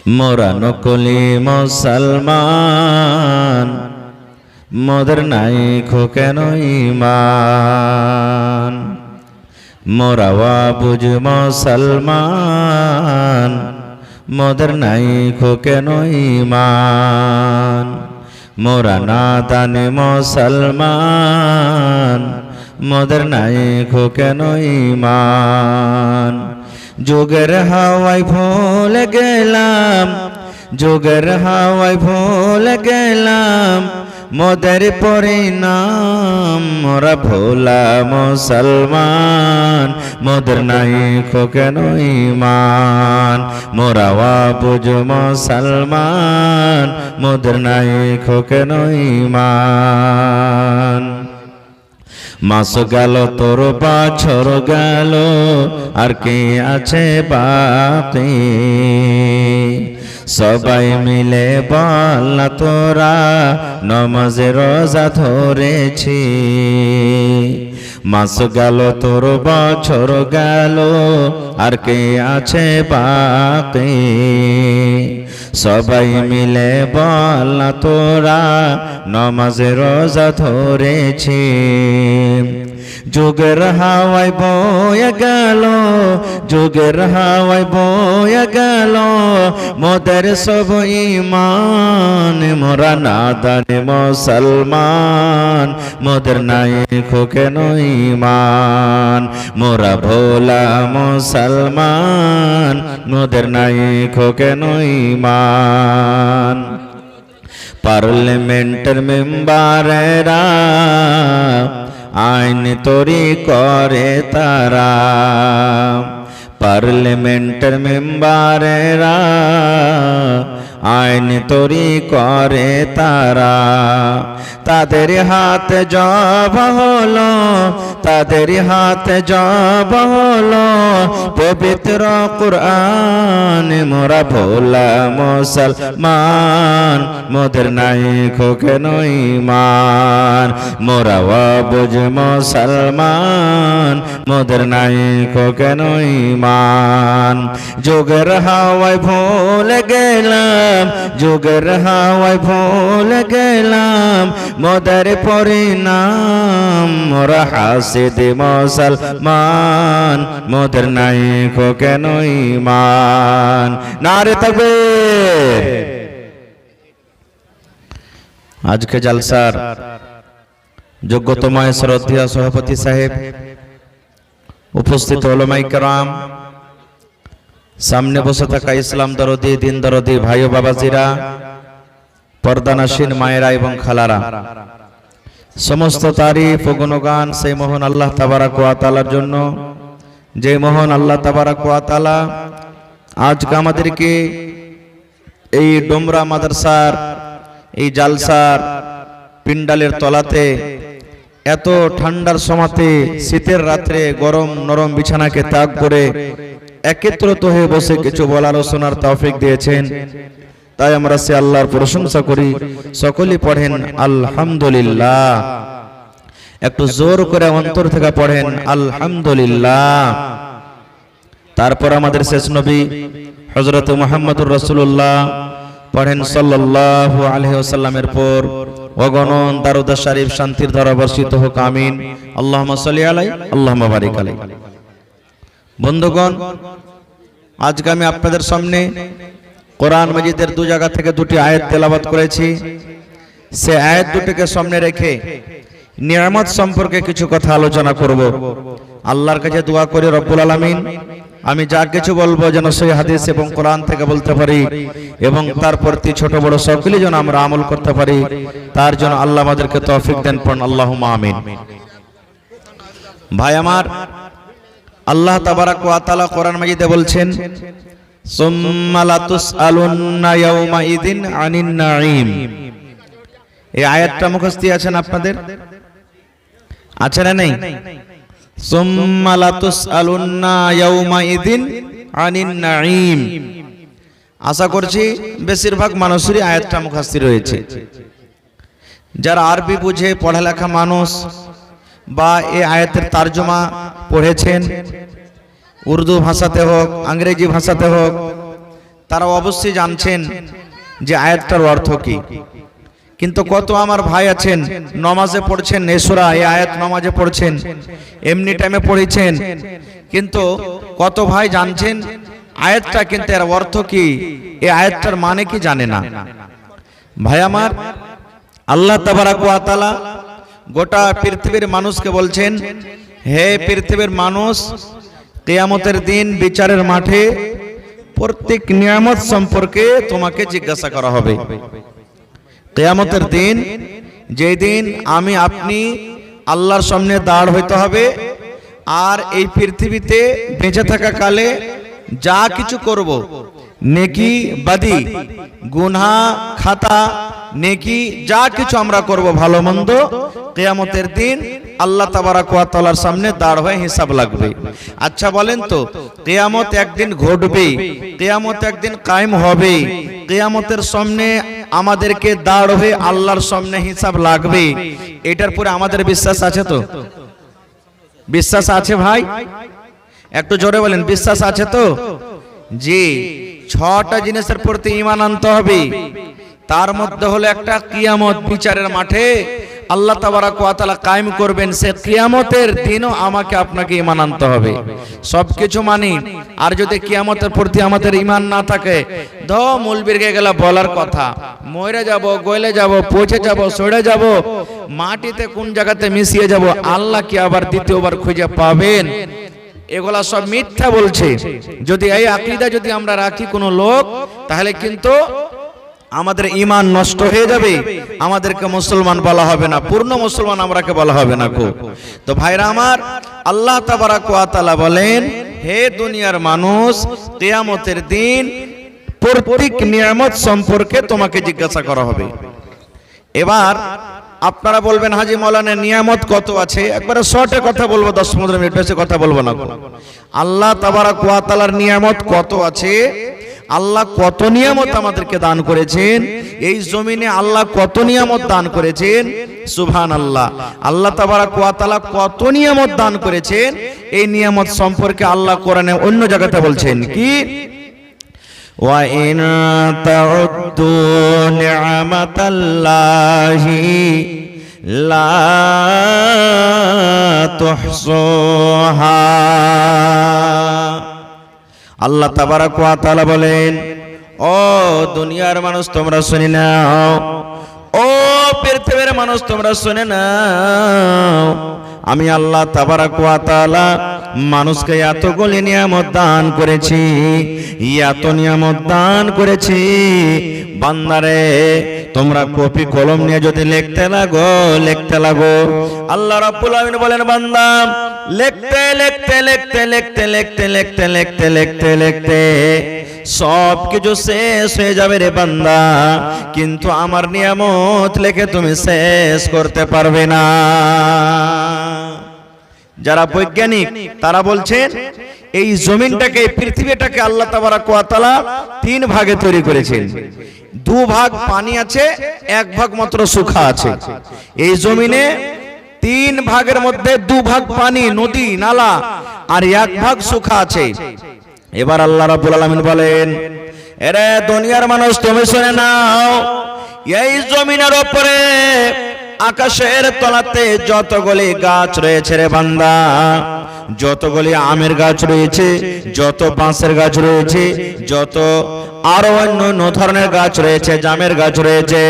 মোরা নকলি মুসলমান, মোদের নাই খো কেন ঈমান। মোরা বুঝ মুসলমান, মোদের নাই খো কেন ঈমান। মোরা নাদান মুসলমান, মোদের নাই খো কেন ঈমান। যুগের হাওয়ায় ভুলে গেলাম, যুগের হাওয়ায় ভুলে গেলাম মোদের পরিণাম। মোরা ভোলা মুসলমান, মোদের নাই খো কেন ঈমান। মোরা বুঝ মুসলমান, মোদের নাই খো কেন ঈমান। মাস গেল তোর বছর গেল, আর কি আছে বাকি? সবাই মিলে বল না তোরা নমাজে রোজা ধরেছি। মাস গেল তোর বছর গেল, আর কি আছে বাকি? সবাই মিলে বল না তোরা নমাজে রোজা ধরেছি। যুগের হাওয়ায় বয়ে গেল, যুগের হাওয়ায় বয়ে গেল মোদের সব ঈমান। মোরা নাদান মুসলমান, মোদের নাই খো কেন ঈমান। মোরা ভোলা মুসলমান, মোদের নাই খো কেন ঈমান। পার্লামেন্টের মেম্বারেরা আইন তৈরি করে তারা। পার্লামেন্টের মেম্বারেরা আইন তৈরি করে তারা। তাদের হাতে জব হলো, তাদের হাতে জব হলো পবিত্র কুরআন। মোরা ভোলা মুসলমান, মোদের নাই খো কেন ঈমান। মোরা বুঝ মুসলমান, মোদের নাই খো কেন ঈমান। যুগের হাওয়ায় ভুলে গেলাম, যুগের হাওয়ায় ভুলে গেলাম মোদের পরিণাম। মোরা হাসিদ মুসলমান, মোদের নাই খো কেন ঈমান। নারে তাকবীর। আজকে জলসার যোগ্যতম শ্রদ্ধেয় সভাপতি সাহেব, উপস্থিত উলামায়ে কেরাম, সামনে বসে থাকা ইসলাম দরদি দিন দরদি ভাই ও বাবাজিরা, পর্দানাসীন মায়েরা এবং খালারা, সমস্ত তারিফ ও গুণগান সেই মহান আল্লাহ তাবারাক ওয়া তাআলার জন্য, যে মহান আল্লাহ তাবারাক ওয়া তাআলা আজকে আমাদেরকে এই ডোমরা মাদ্রাসার এই জালসার পিন্ডালের তলাতে এত ঠান্ডার সময়তে শীতের রাত্রে গরম নরম বিছানাকে ত্যাগ করে একত্রিত হয়ে বসে কিছু বলার ও শোনার তৌফিক দিয়েছেন। তাই আমরা সে আল্লাহর প্রশংসা করি। সকলেই পড়েন আলহামদুলিল্লাহ। একটু জোর করে অন্তর থেকে পড়েন আলহামদুলিল্লাহ। তারপর আমাদের শেষ নবী হযরত মুহাম্মদুর রাসূলুল্লাহ পড়েন সাল্লাল্লাহু আলাইহি ওয়াসাল্লামের পর অগণন দারুদ শরীফ শান্তির ধারা বর্ষিত হোক, আমিন। আল্লাহুম্মা সাল্লি আলাইহি আল্লাহুম্মা বারিক আলাইহি। বন্ধুগণ, আজকে আমি আপনাদের সামনে কোরআন মাজিদের দু জায়গা থেকে দুটি আয়াত তেলাওয়াত করেছি। সে আয়াত দুটিকে সামনে রেখে নিয়ামত সম্পর্কে কিছু কথা আলোচনা করব। আল্লাহর কাছে দোয়া করি রব্বুল আলামিন আমি যা কিছু বলবো যেন সেই হাদিস এবং কোরআন থেকে বলতে পারি এবং তার প্রতি ছোট বড় সকলেই যেন আমরা আমল করতে পারি, তার জন্য আল্লাহ আমাদেরকে তৌফিক দেন। পড়ুন আল্লাহুম্মা আমিন। ভাই আমার, আল্লাহ তাবারাক ওয়া তাআলা কোরআন মাজিদে বলছেন সুম্মা লাতুসআলুন্না ইয়াওমাইযিন আনিন নাঈম। এই আয়াতটা মুখস্থ আছেন আপনাদের? আছে না নেই? সুম্মা লাতুসআলুন্না ইয়াওমাইযিন আনিন নাঈম। আশা করছি বেশিরভাগ মানুষেরই আয়াতটা মুখস্থ রয়েছে। যারা আরবি বুঝে পড়ালেখা মানুষ বা এই আয়াতের তরজমা পড়েছেন, উর্দু ভাষাতে হোক ইংরেজি ভাষাতে হোক, তারা অবশ্যই জানছেন যে আয়াতটার অর্থ কি। কিন্তু কত আমার ভাই আছেন নামাজে পড়ছেন, সূরা এই আয়াত নামাজে পড়ছেন, এমনি টাইমে পড়েছেন, কিন্তু কত ভাই জানছেন আয়াতটা, কিন্তু এর অর্থ কি, এই আয়াতটার মানে কি জানে না। ভাই আমার, আল্লাহ তাবারাক ওয়া তাআলা গোটা পৃথিবীর মানুষকে বলছেন, হে পৃথিবীর মানুষ, কিয়ামতের দিন বিচারের মাঠে প্রত্যেক নিয়ামত সম্পর্কে তোমাকে জিজ্ঞাসা করা হবে। কিয়ামতের দিন, যেই দিন আমি আপনি আল্লাহর সামনে দাঁড় হইতে হবে, আর এই পৃথিবীতে বেঁচে থাকা কালে যা কিছু করব, নেকি বাদি, গুনাহ খাতা, নেকি যা কিছু আমরা করব ভালো মন্দ, কিয়ামতের দিন আল্লাহ তাবারাক ওয়া তাআলার সামনে দাঁড় হয়ে হিসাব লাগবে। আচ্ছা বলেন তো, কিয়ামত একদিন ঘটবে, কিয়ামত একদিন কায়েম হবে, কিয়ামতের সামনে আমাদেরকে দাঁড় হয়ে আল্লাহর সামনে হিসাব লাগবে, এটার পরে আমাদের বিশ্বাস আছে তো? বিশ্বাস আছে ভাই? একটু জোরে বলেন, বিশ্বাস আছে তো? জি, 6টা জিনিসের প্রতি ঈমান আনতে হবে। তার মধ্যে হলো একটা, কিয়ামত বিচারের মাঠে আল্লাহ তাবারাক ওয়া তাআলা কায়েম করবেন, সে কিয়ামতের দিনও আমাকে আপনাকে ঈমান আনতে হবে। সবকিছু মানি, আর যদি কিয়ামতের প্রতি আমাদের ঈমান না থাকে, মূলবীরকে গেলা বলার কথা, মরে যাব, গলে যাব, পচে যাব, সড়ে যাব, মাটিতে কোন জায়গাতে মিশিয়ে যাব, আল্লাহ কি আবার দ্বিতীয়বার খুঁজে পাবেন? এগুলা সব মিথ্যা বলছে। যদি এই আকীদা যদি আমরা রাখি কোন লোক, তাহলে কিন্তু আমাদের ঈমান নষ্ট হয়ে যাবে, আমাদেরকে মুসলমান বলা হবে না, পূর্ণ মুসলমান আমরাকে বলা হবে না। তো ভাইরা আমার, আল্লাহ তাবারাক ওয়া তাআলা বলেন, হে দুনিয়ার মানুষ, কিয়ামতের দিন প্রত্যেক নিয়ামত সম্পর্কে তোমাকে জিজ্ঞাসা করা হবে। এবার আপনারা বলবেন, হাজী মাওলানা নিয়ামত কত আছে? একবারে শর্টে কথা বলবো, 10-15 মিনিট বেশি কথা বলবো না। আল্লাহ তাবারাক ওয়া তাআলার নিয়ামত কত আছে, আল্লাহ কত নিয়ামত আমাদেরকে দান করেছেন, এই জমিনে আল্লাহ কত নিয়ামত দান করেছেন, সুবহানাল্লাহ। আল্লাহ তাবারাক ওয়া তাআলা কত নিয়ামত দান করেছেন, এই নিয়ামত সম্পর্কে আল্লাহ কোরআনে অন্য জায়গাতে বলছেন কি, ওয়া ইন তাউদ্দু নি'মাতাল্লাহি লা তুহসুহা। আল্লাহ তাবারাক ওয়া তাআলা বলেন, ও দুনিয়ার মানুষ তোমরা শুনে নাও, ও পৃথিবীর মানুষ তোমরা শুনে নাও, আমি আল্লাহ তাবারাক ওয়া তাআলা মানুষকে এতগুলি নিয়ামত দান করেছি, এত নিয়ামত দান করেছি, বান্দারে তোমরা কপি কলম নিয়ে যদি লিখতে লাগো, লিখতে লাগো, আল্লাহ রাব্বুল আলামিন বলেন, বান্দা লিখতে লিখতে লিখতে লিখতে লিখতে লিখতে লিখতে লিখতে লিখতে সব কিছু শেষ হয়ে যাবে রে বান্দা, কিন্তু আমার নিয়ামত লিখে তুমি শেষ করতে পারবে না। যারা বৈজ্ঞানিক তারা বলছেন, এই জমিনটাকে, এই পৃথিবীটাকে আল্লাহ তাবারাক ওয়া তাআলা 3 ভাগে তৈরি করেছেন। 2 ভাগ পানি আছে, 1 ভাগ মাত্র শুখা আছে। এই জমিনে 3 ভাগের মধ্যে 2 ভাগ পানি, নদী নালা, আর 1 ভাগ শুখা আছে। এবার আল্লাহ রাব্বুল আলামিন বলেন, এরে দুনিয়ার মানুষ তুমি শুনে নাও, এই জমিনের উপরে আকাশের তলাতে যতগুলি গাছ রয়েছে রে বান্দা, যতগুলি আমের গাছ রয়েছে, যত বাঁশের গাছ রয়েছে, যত আরো অন্য ধরনের গাছ রয়েছে, জামের গাছ রয়েছে,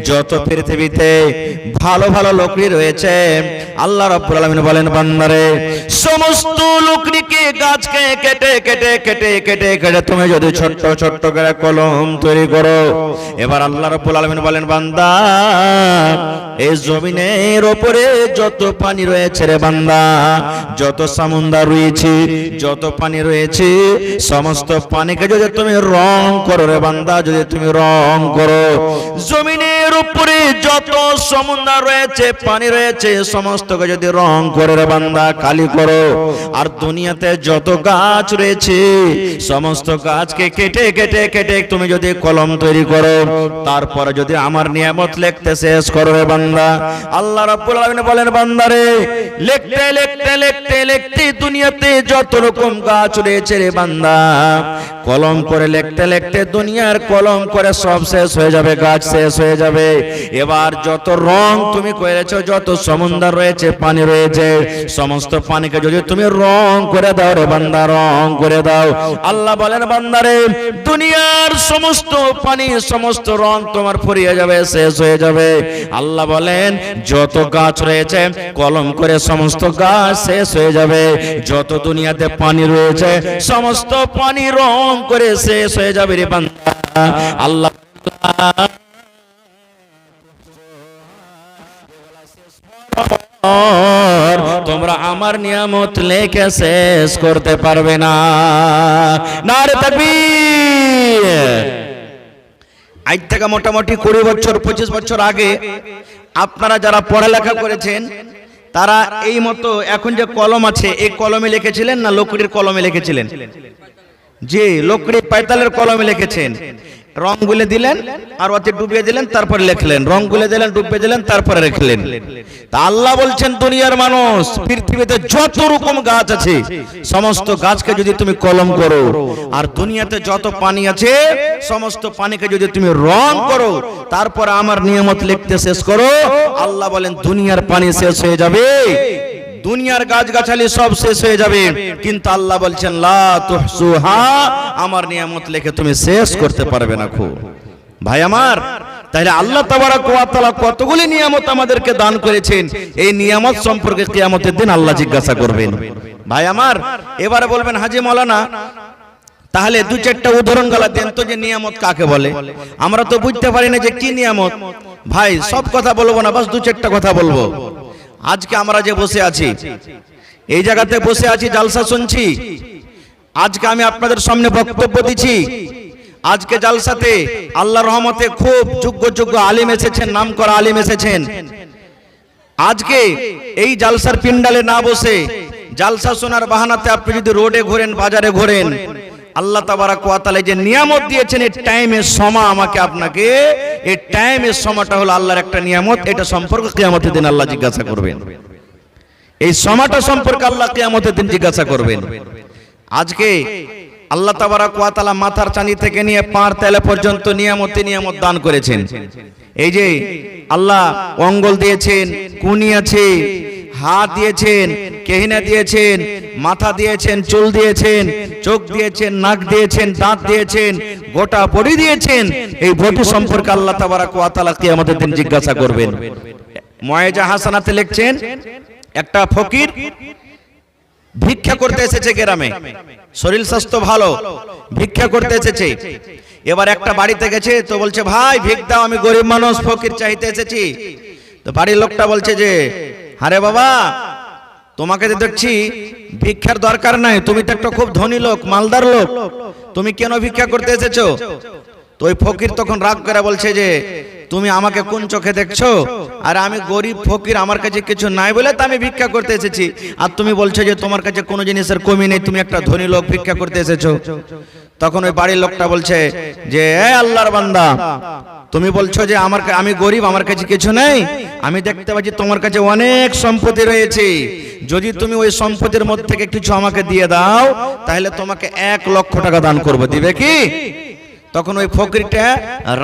যত পৃথিবীতে ভালো ভালো লকড়ি রয়েছে, আল্লাহ রাব্বুল আলামিন বলেন, বান্দারে সমস্ত লকড়িকে, গাছকে কেটে কেটে কেটে কেটে কেটে তুমি যদি ছোট্ট ছোট্ট করে কলম তৈরি করো, এবার আল্লাহ রাব্বুল আলামিন বলেন, বান্দা এই জমিনের উপরে যত পানি রয়েছে রে বান্দা, যত সমুদ্র রয়েছে, যত পানি রয়েছে, সমস্ত পানিকে যদি তুমি রং করো রে বান্দা, যদি তুমি রং করো, জমিনের উপরে যত সমুদ্র রয়েছে, পানি রয়েছে, সমস্তকে যদি রং করে রে বান্দা, কালি করো, আর দুনিয়াতে যত গাছ রয়েছে, সমস্ত গাছকে কেটে কেটে কেটে তুমি যদি কলম তৈরি করো, তারপরে যদি আমার নিয়ামত লিখতে শেষ করো রে বান্দা, আল্লাহ রাব্বুল আলামিন বলেন, বান্দারে লিখতে লিখতে লিখতে লিখতে দুনিয়াতে যত রকম গাছ রয়েছে রে বান্দা, কলম করে লিখতে লিখতে দুনিয়ার কলম করে সব শেষ হয়ে যাবে, গাছ শেষ হয়ে যাবে। এবার যত রং তুমি করেছো, যত সমুদ্র রয়েছে, পানি রয়েছে, সমস্ত পানিকে যদি তুমি রং করে দাও রে বান্দা, রং করে দাও। আল্লাহ বলেন বান্দারে, দুনিয়ার সমস্ত পানি, সমস্ত রং তোমার ফুরিয়ে যাবে, শেষ হয়ে যাবে। আল্লাহ বলেন যত গাছ রয়েছে, কলম করে সমস্ত গাছ শেষ হয়ে যাবে। যত দুনিয়াতে পানি রয়েছে, সমস্ত পানি রং করে শেষ হয়ে যাবে রে বান্দা। আল্লাহ তোমরা আমার নিয়ামত লেখে শেষ করতে পারবে না। নারে তাকবীর। আজ থেকে মোটামুটি 20 বছর 25 বছর আগে আপনারা যারা পড়ালেখা করেছেন, তারা এই মতো এখন যে কলম আছে, এই কলমে লিখেছিলেন না লকড়ির কলমে লিখেছিলেন? জি, লকড়ি পাইতালের কলমে লিখেছেন। রং গুলে দিলেন আর ওতে ডুবিয়ে দিলেন, তারপরে লিখলেন। রং গুলে দিলেন, ডুবিয়ে দিলেন, তারপরে লিখলেন। তা আল্লাহ বলছেন দুনিয়ার মানুষ, পৃথিবীতে যত রকম গাছ আছে, সমস্ত গাছকে যদি তুমি কলম করো, আর দুনিয়াতে যত পানি আছে, সমস্ত পানিকে যদি তুমি রং করো, তারপর আমার নিয়ামত লিখতে শেষ করো, আল্লাহ বলেন দুনিয়ার পানি শেষ হয়ে যাবে, দুনিয়ার গাছগাছালি সব শেষ হয়ে যাবে, কিন্তু আল্লাহ বলছেন লা তুহসুহা, আমার নিয়ামত লিখে তুমি শেষ করতে পারবে না। খুব ভাই আমার, তাহলে আল্লাহ তাবারক ওয়া তাআলা কতগুলি নিয়ামত আমাদেরকে দান করেছেন, এই নিয়ামত সম্পর্কে কিয়ামতের দিন আল্লাহ জিজ্ঞাসা করবেন। ভাই আমার, এবারে বলবেন হাজী মাওলানা তাহলে 2-4টা উদাহরণ গলা দেন তো, যে নিয়ামত কাকে বলে? আমরা তো বুঝতে পারি না যে কি নিয়ামত। ভাই সব কথা বলবো না, বাস 2-4টা কথা বলবো। আজকে আমরা যে বসে আছি, এই জায়গাতে বসে আছি, জালসা শুনছি, আজকে আমি আপনাদের সামনে বক্তব্য দিচ্ছি। আজকে জালসাতে আল্লাহর রহমতে খুব যোগ্য যোগ্য আলিম এসেছেন, নামকরা আলিম এসেছেন। আজকে এই জালসার পিন্ডালে না বসে জালসা শোনার বাহানাতে আপনি যদি রোডে ঘোরেন, বাজারে ঘোরেন, আল্লাহ তাবারক ওয়া তাআলা যে নিয়ামত দিয়েছেন, এই টাইমের সময় আমাকে আপনাকে, এই টাইমের সময়টা হলো আল্লাহর একটা নিয়ামত। এটা সম্পর্কে কিয়ামতের দিন আল্লাহ জিজ্ঞাসা করবেন। এই সময়টা সম্পর্কে আল্লাহ কিয়ামতের দিন জিজ্ঞাসা করবেন। আজকে আল্লাহ তাবারক ওয়া তাআলা মাথার চাঁদি থেকে নিয়ে পার তেলে পর্যন্ত নিয়ামত দান করেছেন। এই যে আল্লাহ অঙ্গল দিয়েছেন, কুনি আছে, হাত দিয়েছেন, কেহিনা দিয়েছেন, মাথা দিয়েছেন, চুল দিয়েছেন, চোখ দিয়েছেন, নাক দিয়েছেন, দাঁত দিয়েছেন, গোটা বডি দিয়েছেন। এই বডি সম্পর্কে আল্লাহ তাবারক ওয়া তাআলা কিয়ামতের দিন জিজ্ঞাসা করবেন। মুআইজা হাসানাতে লিখছেন, একটা ফকির ভিক্ষা করতে এসেছে গ্রামে, শরীর স্বাস্থ্য ভালো, ভিক্ষা করতে এসেছে। এবার একটা বাড়িতে গেছে, তো বলছে ভাই ভিক দাও, আমি গরিব মানুষ, ফকির চাইতে এসেছি। তো বাড়ির লোকটা বলছে যে আরে বাবা, তোমাকে তো দেখছি ভিক্ষার দরকার নাই, তুমি তো একটা খুব ধনী লোক, মালদার লোক, তুমি কেন ভিক্ষা করতে এসেছো? তো ওই ফকির তখন রাগ করে বলছে যে তুমি আমাকে কোন চোখে দেখছো? আর আমি গরিব ফকির, আমার কাছে কিছু নাই বলে তো আমি ভিক্ষা করতে এসেছি, আর তুমি বলছো যে তোমার কাছে কোনো জিনিসের কমি নেই, তুমি একটা ধনী লোক, ভিক্ষা করতে এসেছো। তখন ওই বাড়ির লোকটা বলছে যে এ আল্লাহর বান্দা, তুমি বলছো যে আমি গরিব, আমার কাছে কিছু নেই, আমি দেখতে পাচ্ছি তোমার কাছে অনেক সম্পত্তি রয়েছে, যদি তুমি ওই সম্পত্তির মধ্যে থেকে কিছু আমাকে দিয়ে দাও, তাহলে তোমাকে 1 লক্ষ টাকা দান করবো, দিবে কি? তখন ওই ফকিরটা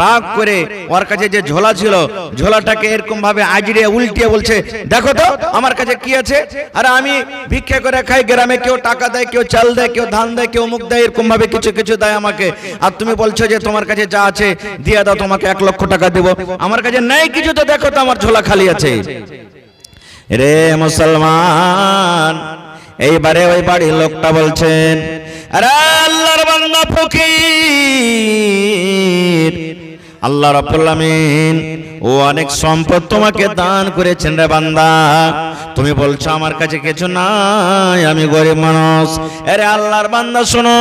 রাগ করে ওর কাছে যে ঝোলা ছিল, ঝোলাটাকে এরকম ভাবে আজড়িয়ে উল্টিয়ে বলছে দেখো তো আমার কাছে কি আছে, আরে আমি ভিক্ষা করে খাই, গ্রামে কেউ টাকা দেয়, কেউ চাল দেয়, কেউ ধান দেয়, কেউ মুখ দেয়, এরকম ভাবে কিছু কিছু দেয় আমাকে, আর তুমি বলছো যে তোমার কাছে যা আছে দিয়ে দাও, তোমাকে 1 লক্ষ টাকা দেবো, আমার কাছে নেই কিছু, তো দেখো তো আমার ঝোলা খালি আছে। রে মুসলমান, এইবারে ওই বাড়ির লোকটা বলছেন আরে আল্লাহর বান্দা ফকির, আল্লাহ রাব্বুল আমিন ও অনেক সম্পদ তোমাকে দান করেছেন রে বান্দা, তুমি বলছো আমার কাছে কিছু নাই, আমি গরিব মানুষ। আরে আল্লাহর বান্দা শোনো,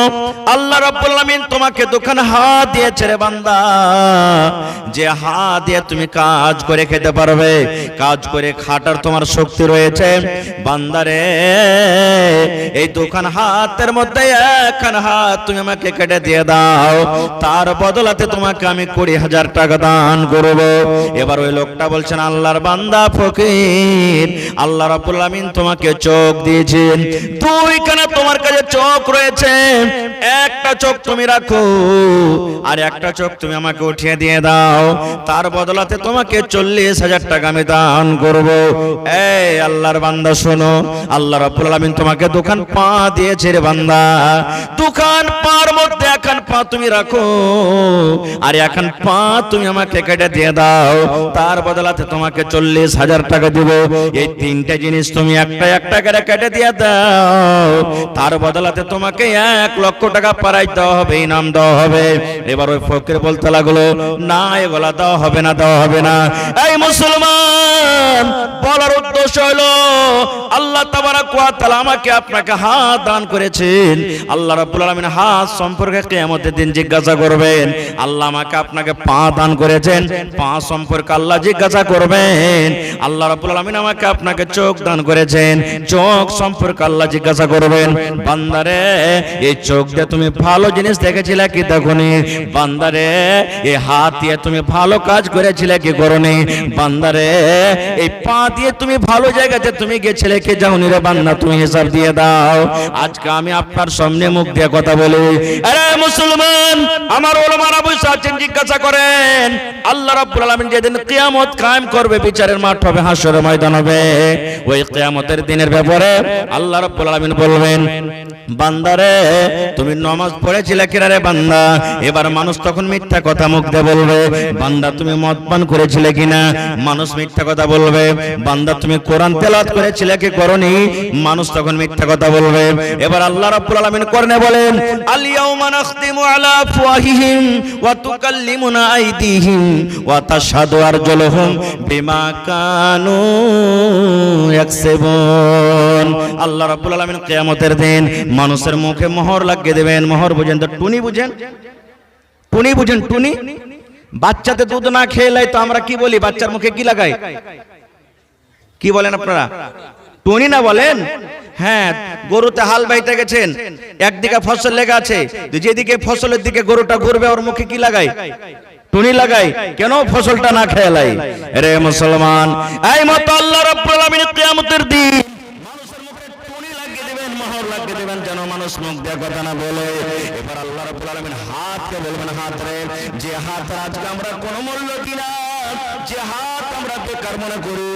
আল্লাহ রাব্বুল আমিন তোমাকে দুখানা হাত দিয়েছে রে বান্দা, যে হাত দিয়ে তুমি কাজ করে খেতে পারবে, কাজ করে খাটার তোমার শক্তি রয়েছে। বান্দারে, এই দুখানা হাতের মধ্যে একখানা হাত তুমি আমাকে কেটে দিয়ে দাও, তার বদলাতে তোমাকে আমি 20,000 টাকা দান করব। এবার ওই লোকটা বলছেন আল্লাহর বান্দা ফকির, আল্লাহ আল্লাহ রাব্বুল আলামিন তোমাকে চোখ দিয়েছেন, দুইখানা তোমার কাছে চোখ রয়েছে, একটা চোখ তুমি রাখো আর একটা চোখ তুমি আমাকে উঠিয়ে দিয়ে দাও, তার বদলাতে তোমাকে 40,000 টাকা আমি দান করব। এই আল্লাহর বান্দা শোনো, আল্লাহ রাব্বুল আলামিন তোমাকে দোকান পা দিয়েছে রে বান্দা, দোকান পার মধ্যে এখন পা তুমি রাখো আর এখন পা তুমি আমাকে কেটে দিয়ে দাও, তার বদলাতে তোমাকে 40,000 টাকা দেব। এই তিনটা জিনিস তুমি একটা একটা করে কেটে দিয়ে দাও, তার বদলাতে তোমাকে 1 লক্ষ টাকা পারাই দেওয়া হবে, ইনাম দেওয়া হবে। এবার ওই ফকির বলতে লাগলো, না এগুলা দেওয়া হবে না, দেওয়া হবে না। এই মুসলমান, বলার উদ্দেশ্য হলো আল্লাহ তাবারাক ওয়া তাআলা আমাকে আপনাকে হাত দান করেছেন, আল্লাহ রাব্বুল আলামিন হাত সম্পর্কে কিয়ামতের দিন জিজ্ঞাসা করবেন। আল্লাহ আমাকে আপনাকে পা দান করেছেন, পা সম্পর্কে আল্লাহ জিজ্ঞাসা করবেন। আল্লাহ রাব্বুল আলামিন আমাকে আপনাকে চোখ দান করেছেন, চোখ সম্পর্কে আল্লাহ জিজ্ঞাসা করবেন। বান্দারে, এই চোখ দিয়ে তুমি ভালো জিনিস দেখেছিলে কি দেখোনি? বান্দারে, এই হাত দিয়ে তুমি ভালো কাজ করেছিলে কি করোনি? বান্দারে, এই পা দিয়ে তুমি ভালো জায়গাতে তুমি গেছিলে কি যাওনি রে বান্দা? তুমি হিসাব দিয়ে দাও। আজকে আমি আপনার সামনে মুখ দিয়ে কথা বলি। আরে মুসলমান, আমার ওলামারা বসে আছেন, জিজ্ঞাসা করেন আল্লাহ রাব্বুল আলামিন যেদিন কিয়ামত কায়েম করবে, বিচারের মাঠ হবে, হাসরের ময়দান হবে, ওই কিয়ামতের দিনের ব্যাপারে আল্লাহ রাব্বুল আলামিন বলবেন, বান্দারে তুমি নামাজ পড়েছিলে কিনা রে বান্দা? এবার মানুষ তখন মিথ্যা কথা মুখ দিয়ে বলবে। বান্দা তুমি মদ পান করেছিলে কিনা? মানুষ মিথ্যা কথা বলবে। বান্দা তুমি কোরআন তেলাওয়াত করেছিলে কি করনি? মানুষ তখন মিথ্যা কথা বলবে। এবার আল্লাহ রাব্বুল আলামিন করনে বলেন, আল ইয়াউমা নাখতিমু আলা আফওয়াহিহিম ওয়া তুকাল্লিমুনা আইদিহিম ওয়া তাশহাদু আরজুলুহুম বিমা কানু ইয়াকসিবুন। আল্লাহ রাব্বুল আলামিন কিয়ামতের দিন মানুষের মুখে মোহর লাগিয়ে দেবেন। মোহর বুঝেন তো? টুনি বুঝেন? টুনি বুঝেন? টুনি বাচ্চাতে দুধ না খেলে তো আমরা কি বলি? বাচ্চার মুখে কি লাগাই? কি বলেন আপনারা? টুনি না বলেন? হ্যাঁ, গরুতে হাল বাইতে গেছেন, একদিকে ফসল লেগে আছে, যেদিকে ফসলের দিকে গরুটা ঘুরবে ওর মুখে কি লাগাই? টুনি লাগাই। কেন? ফসলটা না খেলাই। রে মুসলমান, এই মত আল্লাহ রাব্বুল আলামিন কিয়ামতের দিন মানুষের মুখে টুনি লাগিয়ে দিবেন, মোহর লাগিয়ে দিবেন, যেন মানুষ মুখ দিয়ে কথা না বলে। এবার আল্লাহ রাব্বুল আলামিন হাতকে বলবেন, হাত রে, যে হাত আজকে আমরা কোনো মূল্য দিনা, যে হাত আমরা বেকার মনে করি,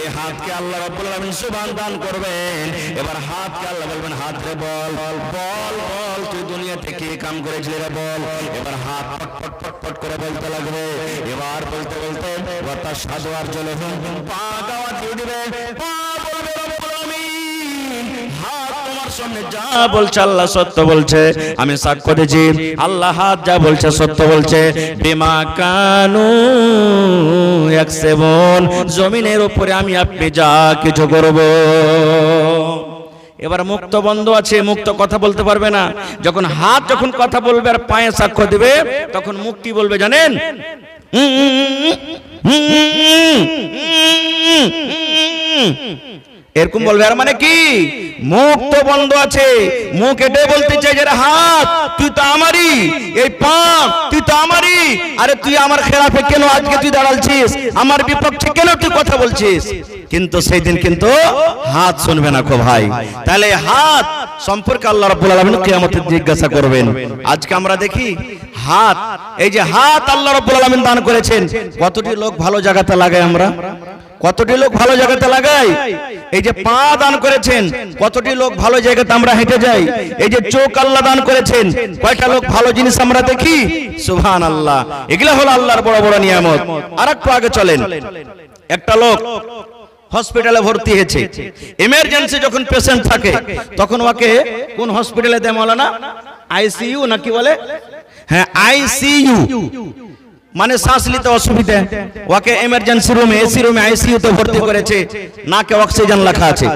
এই হাতকে আল্লাহ রাব্বুল আলামিন সুবহান দান করবেন। এবার হাতকে আল্লাহ বলবেন, হাত রে বল বল বল বল, তুই দুনিয়াতে কি কাম করেছিলি রে বল। এবার হাত পট পট পট করে বলতে লাগবে। এবার বলতে বলতে ওয়া তাশহাদু আরজুলুহুম, পা দাওয়াত দিয়ে দিবে, পা বলবে রব্বুল আলামিন, হাত তোমার সামনে যা বলছে আল্লাহ সত্য বলছে, আমি সাক্ষ্য দিচ্ছি আল্লাহ হাত যা বলছে সত্য বলছে। বিমা কানু ইয়াকসিবুন, জমিনের উপরে আমি আপনি যা কিছু করব। এবার মুক্ত বন্ধ আছে, মুক্ত কথা বলতে পারবে না। যখন হাত যখন কথা বলবে আর পায়ে সাক্ষ্য দিবে, তখন মুখ কি বলবে জানেন? এরকম বলবে। আর মানে কি? মুখ তো বন্ধ আছে, মুখ এটাই বলতে চাই যে হাত তুই তো আমারই, এই পা তুই তো আমারই, আরে তুই আমার খেলাফে কেন আজকে তুই দাঁড়ালছিস, আমার বিপক্ষে কেন তুই কথা বলছিস? কিন্তু সেই দিন কিন্তু হাত শুনবে না গো ভাই। তাহলে হাত সম্পর্কে আল্লাহ রাব্বুল আলামিন কিয়ামতে জিজ্ঞাসা করবেন। আজকে আমরা দেখি হাত, এই যে হাত আল্লাহ রাব্বুল আলামিন দান করেছেন, কতটি লোক ভালো জায়গাতে লাগায়, আমরা কতটি লোক ভালো জায়গাতে লাগাই। এই যে পা দান করেছেন, কতটি লোক ভালো জায়গাতে আমরা হেঁটে যাই। এই যে চোখ আল্লাহ দান করেছেন, কয়টা লোক ভালো জিনিস আমরা দেখি। সুবহানাল্লাহ, এগুলা হলো আল্লাহর বড় বড় নিয়ামত। আরেকটু আগে চলেন, একটা লোক হসপিটালে ভর্তি হয়েছে, এমার্জেন্সি যখন পেশেন্ট থাকে তখন ওকে কোন হসপিটালে দেয় মাওলানা? আইসিইউ নাকি বলে? হ্যাঁ, আইসিইউ মানে শ্বাস নিতে অসুবিধা, ওকে এমার্জেন্সি রুমে, এসি রুমে, আইসিইউ তে ভর্তি করেছে। নাকে অক্সিজেন লাগা আছে,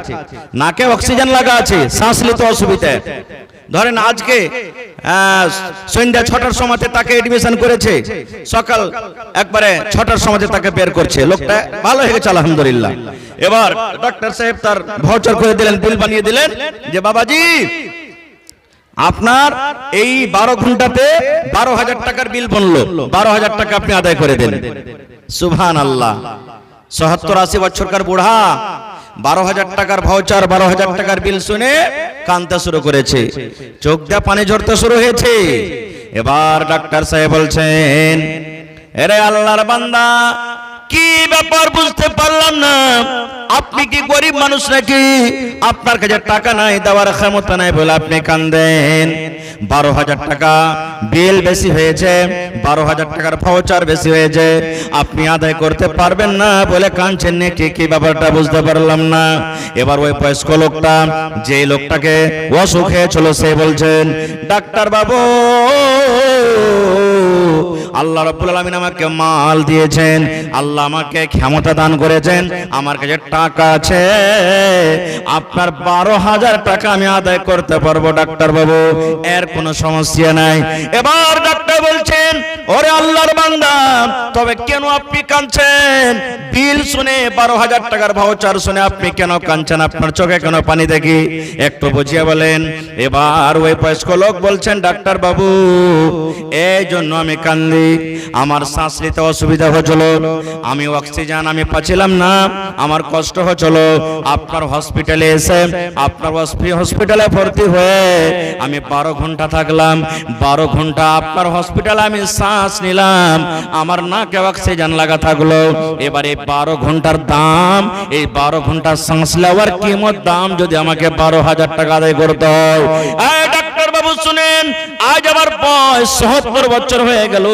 নাকে অক্সিজেন লাগা আছে, শ্বাস নিতে অসুবিধা। ধরেন আজকে সন্ধ্যা 6টার সময়তে তাকে এডমিশন করেছে, সকাল একবারে 6টার সময়তে তাকে বের করছে। লোকটা ভালো হয়ে গেছে আলহামদুলিল্লাহ। এবার ডক্টর সাহেব তার ভাউচার করে দিলেন, বিল বানিয়ে দিলেন যে বাবাজি আপনার এই 12 ঘন্টাতে 12,000 টাকার বিল বনলো, 12,000 টাকা আপনি আদায় করে দেন। সুবহানাল্লাহ। 70-80 বছরকার বুড়া 12,000 টাকার ভাউচার, 12,000 টাকার বিল শুনে কাঁদতে শুরু করেছে, চোখ দিয়ে পানি ঝরতে শুরু হয়েছে। এবার ডাক্তার সাহেব বলছেন, এরে আল্লাহর বান্দা, কি ব্যাপার বুঝতে পারলাম না, আপনি কি গরিব মানুষ নাকি? আপনার কাছে টাকা নাই, দেওয়ার ক্ষমতা নাই বলে আপনি কাঁদেন। 12,000 টাকা বিল বেশি হয়েছে, 12,000 টাকার ভাউচার বেশি হয়েছে, আপনি আদায় করতে পারবেন না বলে কাঁদছেন নাকি? কি ব্যাপারটা বুঝতে পারলাম না। এবার ওই বয়স্ক লোকটা, যে লোকটাকে অসুখ হয়েছিল, সে বলছেন, ডাক্তার বাবু, আল্লাহ রাব্বুল আলামিন আমাকে মাল দিয়েছেন, আল্লাহ আমাকে ক্ষমতা দান করেছেন, আমার কাছে টাকা আছে, আপনার 12,000 টাকা আমি আদায় করতে পারবো ডাক্তার বাবু, এর কোনো সমস্যা নাই। এবার ডাক্তার বলছেন, ওরে আল্লাহর বান্দা, তবে কেন আপনি কাঁদছেন? বিল শুনে, 12,000 টাকার ভাউচার শুনে আপনি কেন কাঁদছেন? আপনার চোখে কেন পানি দেখি, একটু বুঝিয়ে বলেন। এবার ওই বয়স্ক লোক বলছেন, ডাক্তার বাবু, এই জন্য আমি কান্দি, আমার শ্বাস নিতে অসুবিধা হচ্ছিল, আমি অক্সিজেন আমি পাচ্ছিলাম না, আমার কষ্ট হচ্ছিল। আপনার হসপিটালে এসে, আপনার হসপিটালে ভর্তি হয়ে আমি 12 ঘন্টা থাকলাম, 12 ঘন্টা আপনার হসপিটালে আমি শ্বাস নিলাম, আমার নাকে অক্সিজেন লাগা থাকলো। এবার এই 12 ঘন্টার দাম, এই 12 ঘন্টার শ্বাস নেওয়ার কিমত দাম যদি আমাকে 12,000 টাকা আদায় করতে হয়। ডাক্তার বাবু শুনেন, আজ আমার বয়স ৭০ বছর হয়ে গেল,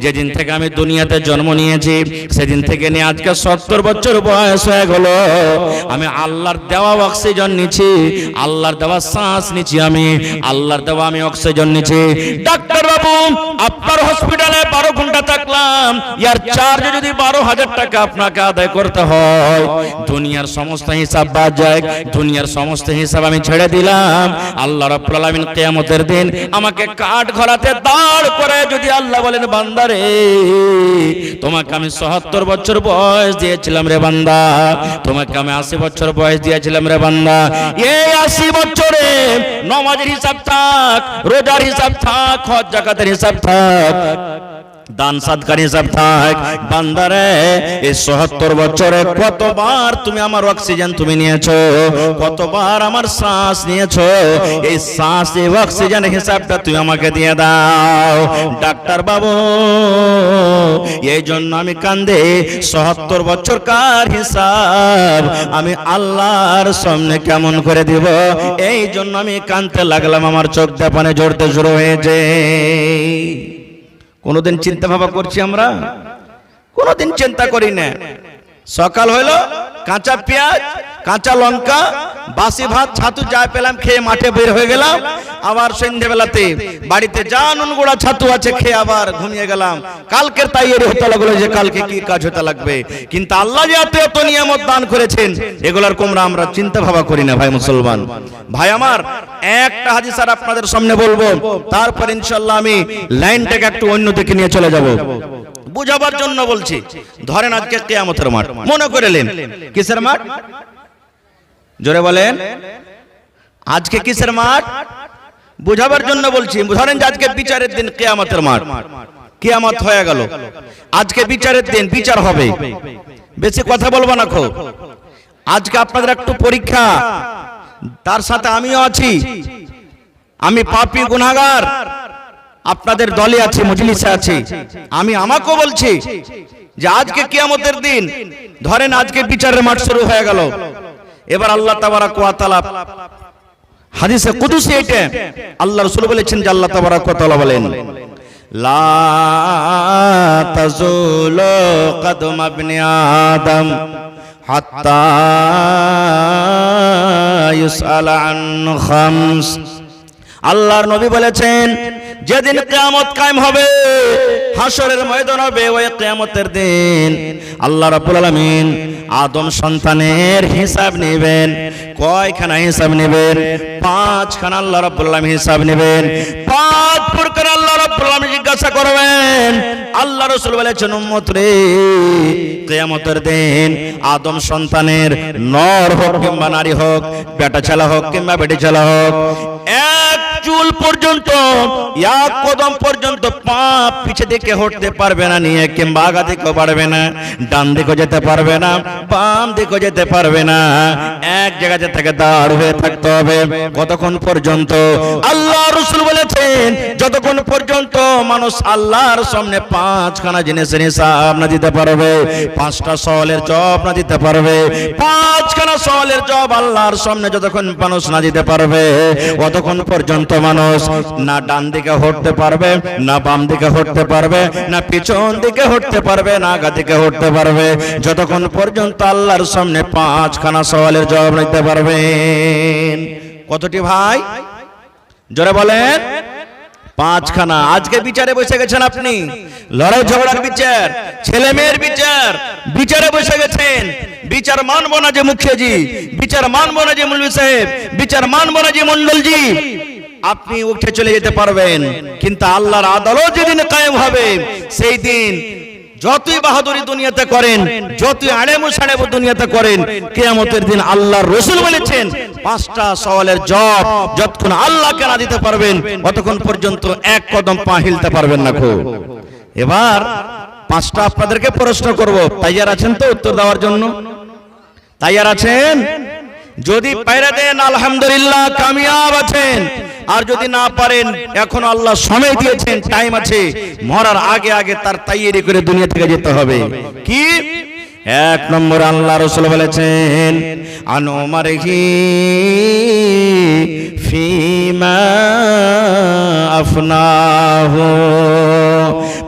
যেদিন থেকে আমি দুনিয়াতে জন্ম নিয়েছি সেদিন থেকে নিয়ে আজকে ৭০ বছর বয়স হয়ে গেল, আমি আল্লাহর দেওয়া অক্সিজেন নিচ্ছি, আল্লাহর দেওয়া শ্বাস নিচ্ছি, আমি আল্লাহর দেওয়া আমি অক্সিজেন নিচ্ছি। ডাক্তার বাবু, আপনার হসপিটালে 12 ঘন্টা থাকলাম, ইয়ার চার্জ যদি 12,000 টাকা আপনাকে আদায় করতে হয়, দুনিয়ার সমস্ত হিসাব বাদ যায়, দুনিয়ার সমস্ত হিসাব আমি ছেড়ে দিলাম। আল্লাহ রাব্বুল আলামিন কিয়ামতের দিন আমাকে কাঠ ঘোড়াতে দাঁড় করে যদি আল্লাহ বলেন, বান্দারে, তোমাকে আমি ৭০ বছর বয়স দিয়েছিলাম রে বান্দা, তোমাকে আমি ৮০ বছর বয়স দিয়েছিলাম রে বান্দা, এই ৮০ বছরে নামাজের হিসাব থাক, রোজার হিসাব থাক, হজ যাকাতের হিসাব থাক, দান সাদকার হিসাব থাক, বান্দারে, এই ৭০ বছরে কতবার তুমি আমার অক্সিজেন তুমি নিয়েছো, কতবার আমার শ্বাস নিয়েছো, এই শ্বাস, এই অক্সিজেনের হিসাবটা তুমি আমাকে দিয়ে দাও। ডাক্তার বাবু, এই জন্য আমি কান্দে, ৭০ বছরকার হিসাব আমি আল্লাহর সামনে কেমন করে দিব, এই জন্য আমি কাঁদতে লাগলাম, আমার চোখ দিয়ে পানি ঝরতে শুরু হয়েছে। কোনদিন চিন্তা ভাবনা করছি আমরা? কোনদিন চিন্তা করি না। সকাল হইলো, কাঁচা পেঁয়াজ, কাঁচা লঙ্কা, বাসি ভাত, ছাতু যা পেলাম খেয়ে মাঠে বের হয়ে গেলাম, আবার সন্ধ্যেবেলাতে বাড়িতে যা নুন গুঁড়া ছাতু আছে খেয়ে আবার ঘুমিয়ে গেলাম। কালকের তাইয়ারি হতে লাগলো যে কালকে কি কাজ হতে লাগবে। কিন্তু আল্লাহ যে এত এত নিয়ামত দান করেছেন, এগুলার কোমরা আমরা চিন্তা ভাবনা করি না। ভাই মুসলমান ভাই আমার, একটা হাদিস আর আপনাদের সামনে বলবো, তারপর ইনশাআল্লাহ আমি লাইনটাকে একটু অন্য দিকে নিয়ে চলে যাব। বুঝাবার জন্য বলছি। ধরেন আজকে কিয়ামতের মাঠ, মনে করেলেন কিসের মাঠ? জোরে বলেন, আজকে কিসের মাঠ? বুঝাবার জন্য বলছি। ধরেন যে আজকে বিচারের দিন, কিয়ামতের মাঠ, কিয়ামত হয়ে গেল, আজকে বিচারের দিন, বিচার হবে। বেশি কথা বলবো না খো, আজকে আপনাদের একটু পরীক্ষা, তার সাথে আমিও আছি, আমি পাপী গুনাহগার, আপনাদের দলে আছে, মজলিসে আছে, আমি আমাকেও বলছি যে আজকে কিয়ামতের দিন, ধরেন আজকে বিচারের মাঠ শুরু হয়ে গেল। এবার আল্লাহ তাবারাক ওয়া তাআলা হাদিসে কুদসি, এটা আল্লাহ রাসূল বলেছেন যে আল্লাহ তাবারাক ওয়া তাআলা বলেন, লা তাজুলু কদম ইবনে আদম হাত্তা ইউসআল আন খামস। আল্লাহর নবী বলেছেন, যেদিন কিয়ামত কায়েম হবে, হাসরের ময়দান হবে, ওই কিয়ামতের দিন আল্লাহ রাব্বুল আলামিন আদম সন্তানের হিসাব নেবেন। কয়খানা হিসাব নেবেন? 5 খানা আল্লাহ রাব্বুল আলামিন হিসাব নেবেন। 5 প্রকার আল্লাহ রাব্বুল আলামিন জিজ্ঞাসা করবেন। আল্লাহ রাসূল বলেছেন, উম্মত রে, কিয়ামতের দিন আদম সন্তানের নর হোক কিংবা নারী হোক, বেটা ছেলে হোক কিংবা বেটি ছেলে হোক, চুল পর্যন্ত, এক কদম পর্যন্ত পা পিছে দিকে হটতে পারবে না, নিয়ে কিংবা আগা দিকেও পারবে না, ডান দিকেও যেতে পারবে না, বাম দিকেও যেতে পারবে না, এক জায়গাতে থেকে দাঁড় হয়ে থাকতে হবে। কতক্ষণ পর্যন্ত? আল্লাহ রাসূল বলেছেন যতক্ষণ পর্যন্ত মানুষ আল্লাহর সামনে পাঁচখানা জিনিসের হিসাব না দিতে পারবে, পাঁচটা সওয়ালের জবাব না দিতে পারবে, পাঁচখানা সওয়ালের জবাব আল্লাহর সামনে যতক্ষণ মানুষ না দিতে পারবে, ততক্ষণ পর্যন্ত মানুষ না ডান দিকে হটতে পারবে, না বাম দিকে হটতে পারবে, না পিছন দিকে হটতে পারবে, না আগা দিকে হটতে পারবে, যতক্ষণ পর্যন্ত আল্লাহর সামনে পাঁচখানা সওয়ালের জবাব দিতে পারবেন। কতটি ভাই? জোরে বলেন। পাঁচখানা। আজকে বিচারে বসে গেছেন আপনি, লড়াই ঝগড়ার বিচার, ছেলে মেয়ের বিচার, বিচারে বসে গেছেন। বিচার মানবো না যে মুখিয়াজি, বিচার মানবো না যে মৌলভী সাহেব, বিচার মানবো না যে মন্ডলজি, আপনি উঠে চলে যেতে পারবেন, কিন্তু আল্লাহর আদালত যেদিন কায়েম হবে সেই দিন যতই বাহাদুরি দুনিয়াতে করেন, যতই আলেমু সালেম দুনিয়াতে করেন, কিয়ামতের দিন আল্লাহর রাসূল বলেছেন পাঁচটা সওয়ালের জবাব যতক্ষণ আল্লাহকে না দিতে পারবেন ততক্ষণ পর্যন্ত এক কদম পা হিলতে পারবেন না। এবার পাঁচটা আপনাদেরকে প্রশ্ন করব, তৈয়ার আছেন তো উত্তর দেওয়ার জন্য? তৈয়ার আছেন? যদি পায়রা দেন আলহামদুলিল্লাহ কামিয়াব আছেন, আর যদি না পারেন এখন আল্লাহ সময় দিয়েছেন, টাইম আছে, মরার আগে আগে তার তৈয়ারি করে দুনিয়া থেকে যেতে হবে। কি? এক নম্বর আল্লাহ রাসূল বলেছেন আন উমারহি ফিমা আফনাহু,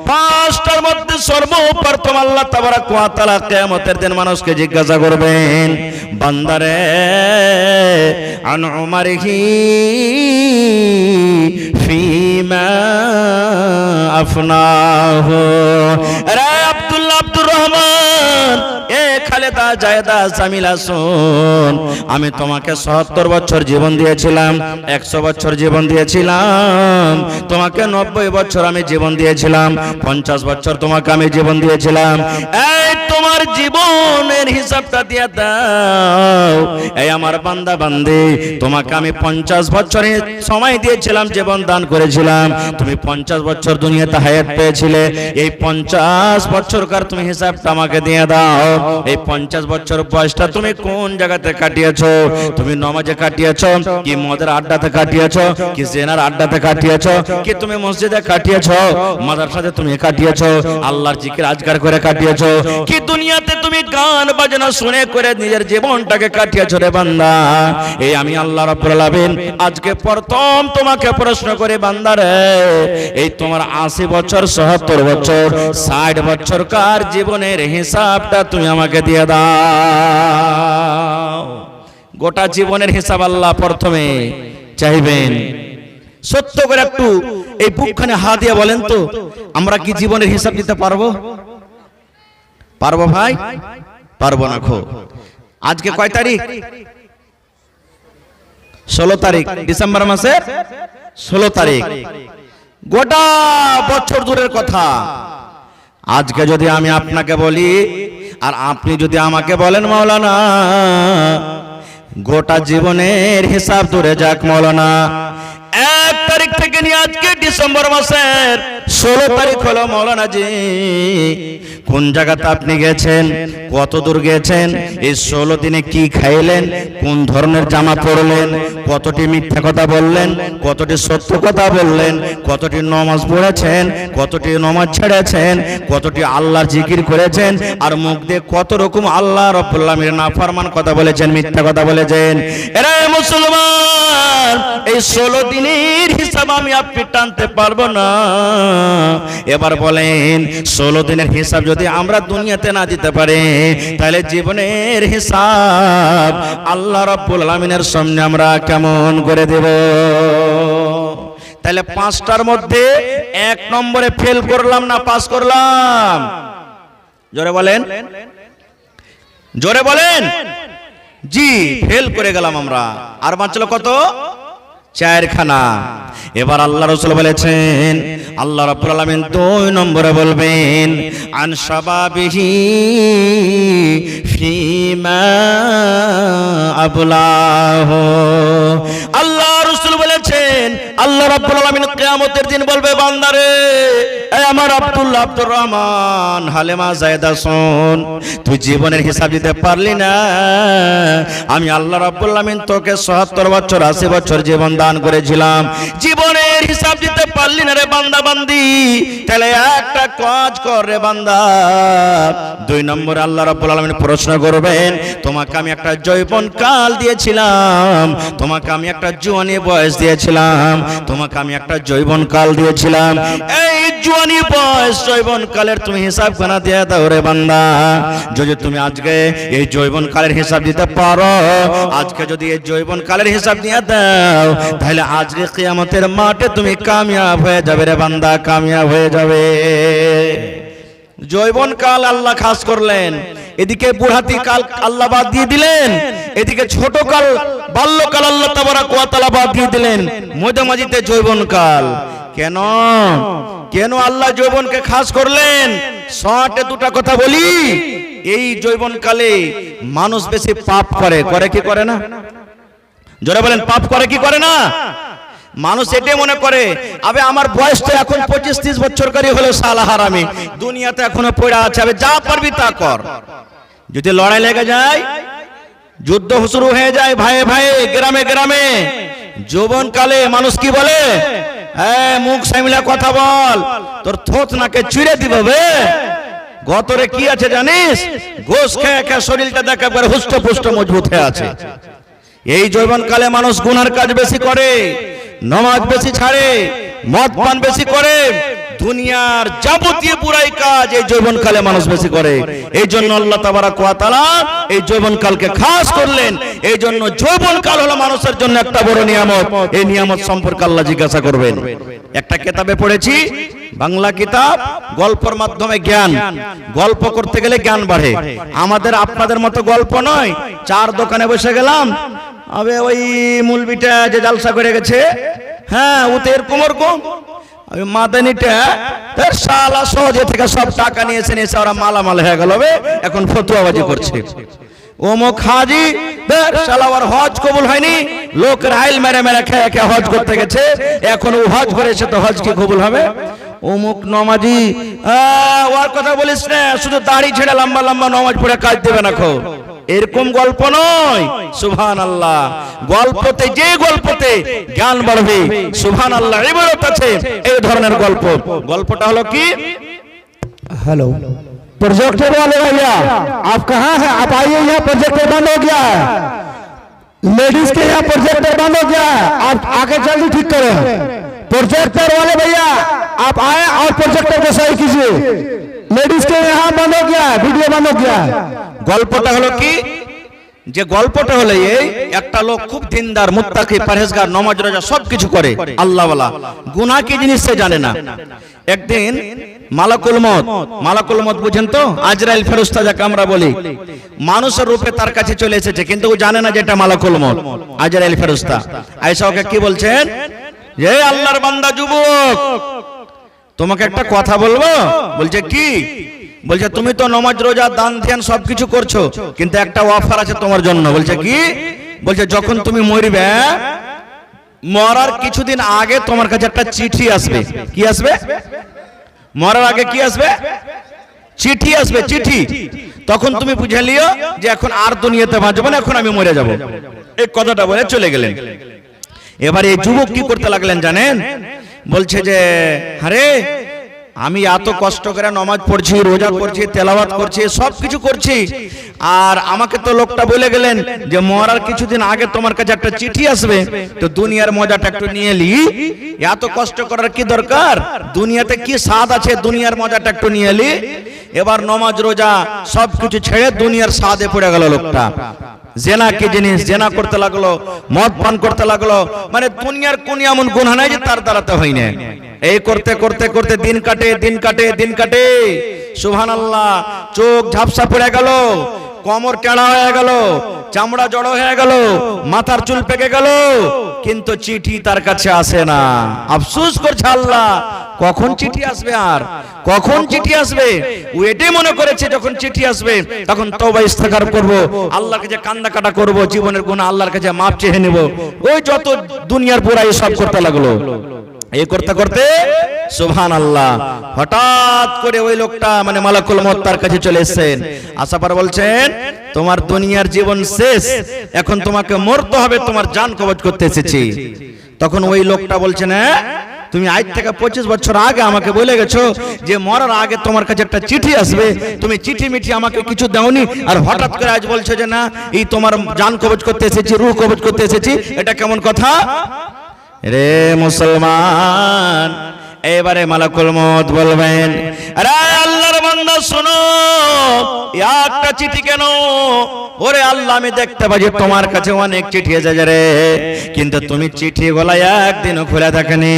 পাঁচটার মধ্যে সর্বপ্রথম আল্লাহ তাবারাক ওয়া তাআলা কিয়ামতের দিন মানুষকে জিজ্ঞাসা করবেন, বান্দারে আন উমারহি ফিমা আফনাহু, রে আব্দুল্লাহ আব্দুর রহমান, এ খালেদা জায়েদা জামিলা শুন, আমি তোমাকে ৭০ বছর জীবন দিয়েছিলাম, ১০০ বছর জীবন দিয়েছিলাম, তোমাকে ৯০ বছর আমি জীবন দিয়েছিলাম, ৫০ বছর তোমাকে আমি জীবন দিয়েছিলাম, এই তোমার জীবনের হিসাবটা দিয়ে দাও। এই আমার বান্দা বান্দি, তোমাকে আমি ৫০ বছরের সময় দিয়েছিলাম, জীবন দান করেছিলাম, তুমি ৫০ বছর দুনিয়াতে হায়াত পেয়েছিলে, এই ৫০ বছরকার তুমি হিসাবটা আমাকে দিয়ে দাও। এই ৫০ বছর বয়সটা তুমি কোন জায়গাতে কাটিয়েছো? তুমি নামাজে কাটিয়েছো, কি মদের আড্ডাতে কাটিয়েছো, কি জেনার আড্ডাতে কাটিয়েছো, কি তুমি মসজিদে কাটিয়েছো, মাদ্রাসাতে তুমি কাটিয়েছো, আল্লাহর জিকির আজকার করে কাটিয়েছো, কি দুনিয়াতে তুমি গান বাজনা শুনে করে নিজের জীবনটাকে কাটিয়েছো রে বান্দা? এই আমি আল্লাহ রাব্বুল আলামিন আজকে প্রথম তোমাকে প্রশ্ন করে, বান্দা রে, এই তোমার ৮০ বছর ৭০ বছর ৬০ বছরকার জীবনের হিসাবটা তুমি আমাকে দিয়ে দাও। গোটা জীবনের হিসাব আল্লাহ প্রথমে চাইবেন। সত্য করে একটু এই বুকখানে হাত দিয়ে বলেন তো, আমরা কি জীবনের হিসাব দিতে পারবো? পারবো ভাই? পারবো না। আজকে কয় তারিখ? ১৬ তারিখ, ডিসেম্বর মাসের ১৬ তারিখ। গোটা বছর দূরের কথা। আজকে যদি আমি আপনাকে বলি আর আপনি যদি আমাকে বলেন মাওলানা গোটা জীবনের হিসাব ধরে যাক মাওলানা, ১ তারিখ থেকে নিয়ে আজকে ডিসেম্বর মাসের ১৬ তারিখ হলো, মাওলানা জি কোন জায়গাতে আপনি গেছেন, কত দূর গেছেন, এই ১৬ দিনে কি খাইলেন, কোন ধরনের জামা পরলেন, কতটি মিথ্যা কথা বললেন, কতটি সত্য কথা বললেন, কতটি নামাজ পড়েছেন, কতটি নামাজ ছেড়েছেন, কতটি আল্লাহর জিকির করেছেন, আর মুখ দিয়ে কত রকম আল্লাহ রাব্বুল আলামিনের নাফরমান কথা বলেছেন, মিথ্যা কথা বলেছেন। এরা মুসলমান, এই ১৬ দিনের হিসাব আমি আপনি টানতে পারবো না। এবার বলেন ১৬ দিনের হিসাব যদি আমরা দুনিয়াতে না দিতে পারি, তাহলে জীবনের হিসাব আল্লাহ রাব্বুল আলামিনের সামনে আমরা কেমন করে দেব? তাহলে ৫টার মধ্যে ১ নম্বরে ফেল করলাম না পাস করলাম? জোরে বলেন, জোরে বলেন। জি, ফেল করে গেলাম আমরা। আর বাঁচলো কত? ৪খানা। এবার আল্লাহ রাসূল বলেছেন, আল্লাহ রাব্বুল আলামিন ২ নম্বরে বলবেন আন শাবাবিহি ফিমা আবলাহু। আল্লাহ রাসূল রাসূল বলেছেন আল্লাহ রাব্বুল আলামিন কিয়ামতের দিন বলবে বান্দারে এই আমার আব্দুল্লাহ আব্দুর রহমান হালেমা জায়েদা শোন তুই জীবনের হিসাব দিতে পারলি না আমি আল্লাহ রাব্বুল আলামিন তোকে ৭৭ বছর ৮০ বছর জীবন দান করেছিলাম জীবনের হিসাব দিতে পারলি না রে বান্দা বান্দি তাহলে একটা কাজ কর রে বান্দা ২ নম্বর আল্লাহ রাব্বুল আলামিন প্রশ্ন করবেন তোমাকে আমি একটা যৌবন কাল দিয়েছিলাম তোমাকে আমি একটা জওয়ানি বয়স দিয়েছিলাম তোমাকে আমি একটা যৌবন কাল দিয়েছিলাম এই জওয়ানি বয়স যৌবন কালের তুমি হিসাব কেনা দিয়ে দাও রে বান্দা যদি তুমি আজকে এই যৌবন কালের হিসাব দিতে পারো আজকে যদি এই যৌবন কালের হিসাব দিয়ে দাও তাহলে আজকে কিয়ামতের মাঠে তুমি কামিয়াব হয়ে যাবে রে বান্দা কামিয়াব হয়ে যাবে যৌবন কাল আল্লাহ খাস করলেন এদিকে বুড়াতি কাল আল্লাহ বাদ দিয়ে দিলেন এদিকে ছোট কাল বাল্যকাল আল্লাহ তাবারাক ওয়া তাআলা বাদ দিয়ে দিলেন মধ্যমাঝিতে যৌবন কাল কেন কেন আল্লাহ যৌবনকে খাস করলেন শর্টে দুটো কথা বলি এই যৌবন কালে মানুষ বেশি পাপ করে করে কি করে না জোরে বলেন পাপ করে কি করে না মানুষ এটাই মনে করে আবে আমার বয়স তো এখন 25-30 বছর করি হলো শালা হারামি দুনিয়াতে এখনো পড়ে আছে আবে যা পারবি তা কর যদি লড়াই লেগে যায় যুদ্ধ শুরু হয়ে যায় ভাইয়ে ভাইয়ে গ্রামে গ্রামে যৌবন কালে মানুষ কি বলে মুখ সামলে কথা বল তোর থোত নাকে চিড়ে দিব বে গতরে কি আছে জানিস গোশ খেয়ে খেয়ে শরীরটা দেখ একবার হুষ্টপুষ্ট মজবুত হয়ে আছে এই যৌবন কালে মানুষ গুনার কাজ বেশি করে নামাজ বেশি ছাড়ে মদ পান বেশি করে দুনিয়ার যাবতীয় বুরাই কাজ এই যৌবন কালে মানুষ বেশি করে এই জন্য আল্লাহ তাবারাক ওয়া তাআলা এই যৌবন কালকে খাস করলেন এই জন্য যৌবন কাল হলো মানুষের জন্য একটা বড় নিয়ামত এই নিয়ামত সম্পর্কে আল্লাহ জিজ্ঞাসা করবেন একটা কিতাবে পড়েছি বাংলা কিতাব গল্পের মাধ্যমে জ্ঞান গল্প করতে গেলে জ্ঞান বাড়ে আমাদের আপনাদের মতো গল্প নয় চার দোকানে বসে গেলাম আবে ওই মুলবিটা যে জালসা করে গেছে হ্যাঁ ওতে এরকম ওরকম মাদানিটা তার শালা সহজে থেকে সব টাকা নিয়েছে নিয়েছে ওরা মালামাল হয়ে গেল এখন ফতুয়াবাজি করছে অমুক হাজি শালা ওর হজ কবুল হয়নি লোকের আইল মেরে মেরে খেয়ে খেয়ে হজ করতে গেছে এখন ও হজ করেছে তো হজ কি কবুল হবে অমুক নমাজি ওর কথা বলিস না শুধু দাড়ি ছেড়ে লম্বা লম্বা নমাজ পড়ে কাজ দেবে না খো এরকম গল্প নয় সুবহানাল্লাহ গল্পতে যে গল্পতে জ্ঞান বাড়বে সুবহানাল্লাহ ইবাদত আছে এই ধরনের গল্প গল্পটা হলো কি हेलो प्रोजेक्टर वाले भैया आप कहाँ हैं आप आइए यहाँ प्रोजेक्टर बंद हो गया है लेडीज के यहाँ प्रोजेक्टर बंद हो गया है आप आगे जल्दी ठीक करें प्रोजेक्टर वाले भैया आप आए और प्रोजेक्टर को सही कीजिए लेडीज के यहाँ बंद हो गया है वीडियो बंद हो गया है গল্পটা হলো কি যে গল্পটা হলো এই একটা লোক খুব দিনদার মুত্তাকি পরহেজগার নামাজ রোজা সবকিছু করে আল্লাহওয়ালা গুনাহ কি জিনিস সে জানে না একদিন মালাকুল মউত বুঝেন তো আজরাইল ফেরেশতা যাকে আমরা বলি মানুষের রূপে তার কাছে চলে এসেছে কিন্তু ও জানে না যে এটা মালাকুল মউত আজরাইল ফেরেশতা আয়েশা ওকে কি বলছেন যে আল্লাহর বান্দা যুবক তোমাকে একটা কথা বলবো বলছে কি বলছে তুমি তো নামাজ রোজা দান ধ্যান সবকিছু করছো কিন্তু একটা অফার আছে তোমার জন্য বলছে কি বলছে যখন তুমি মরবে মরার কিছুদিন আগে তোমার কাছে একটা চিঠি আসবে কি আসবে মরার আগে কি আসবে চিঠি আসবে চিঠি তখন তুমি বুঝে লিও যে এখন আর দুনিয়াতে বাঁচবো না এখন আমি মরে যাব এই কথাটা বলে চলে গেলেন এবার এই যুবক কি করতে লাগলেন জানেন বলছে যে আরে আমি এত কষ্ট করে নামাজ পড়ছি রোজা করছি তেলাওয়াত করছি সবকিছু করছি আর আমাকে তো লোকটা বলে গেলেন যে মরার কিছুদিন আগে তোমার কাছে একটা চিঠি আসবে তো দুনিয়ার মজাটা একটু নিয়ে লি এত কষ্ট করার কি দরকার দুনিয়াতে কি স্বাদ আছে দুনিয়ার মজাটা একটু নিয়ে লি এবার নামাজ রোজা সবকিছু ছেড়ে দুনিয়ার স্বাদে পড়ে গেল লোকটা জেনা কি জিনিস জেনা করতে লাগলো মদ পান করতে লাগলো মানে দুনিয়ার কোন এমন গুনাহ নাই যে তার দ্বারাতে হয় না এই করতে করতে করতে দিন কাটে সুবহানাল্লাহ চোখ ঝাপসা পড়ে গেল কোমর কেড়া হয়ে গেল চামড়া জড়ো হয়ে গেল মাথার চুল পেকে গেল কিন্তু চিঠি তার কাছে আসে না আফসোস করছে আল্লাহ কখন চিঠি আসবে আর কখন চিঠি আসবে ও এটাই মনে করেছে যখন চিঠি আসবে তখন তওবা ইস্তেগফার করব, আল্লাহর কাছে কান্না কাটা করব, জীবনের গুনাহ আল্লাহর কাছে মাপ চেয়ে নেব, ওই যত দুনিয়ার বুরাই সব করতে লাগলো। এই করতে করতে সুবহানাল্লাহ হঠাৎ করে ওই লোকটা মানে মালাকুল মউত তার কাছে চলে এসেছেন। আসার পর বলছেন তোমার দুনিয়ার জীবন শেষ, এখন তোমাকে মরতে হবে, তোমার জান কবজ করতে এসেছি। তখন ওই লোকটা বলছেন হ্যাঁ, তুমি আজ থেকে 25 বছর আগে আমাকে বলে গেছো যে মরার আগে তোমার কাছে একটা চিঠি আসবে, তুমি চিঠি মিঠি আমাকে কিছু দাওনি, আর হঠাৎ করে আজ বলছো যে না এই তোমার জান কবজ করতে এসেছি, রূহ কবজ করতে এসেছি, এটা কেমন কথা? রে মুসলমান, এবারে মালাকুল মউত বলবেন আরে আল্লাহর বান্দা শোনো, একটা চিঠি কেন? ওরে আল্লাহ আমি দেখতে পাই যে তোমার কাছে অনেক চিঠি এসেছে রে, কিন্তু তুমি চিঠি গুলা একদিনও খুলে থাকেনি।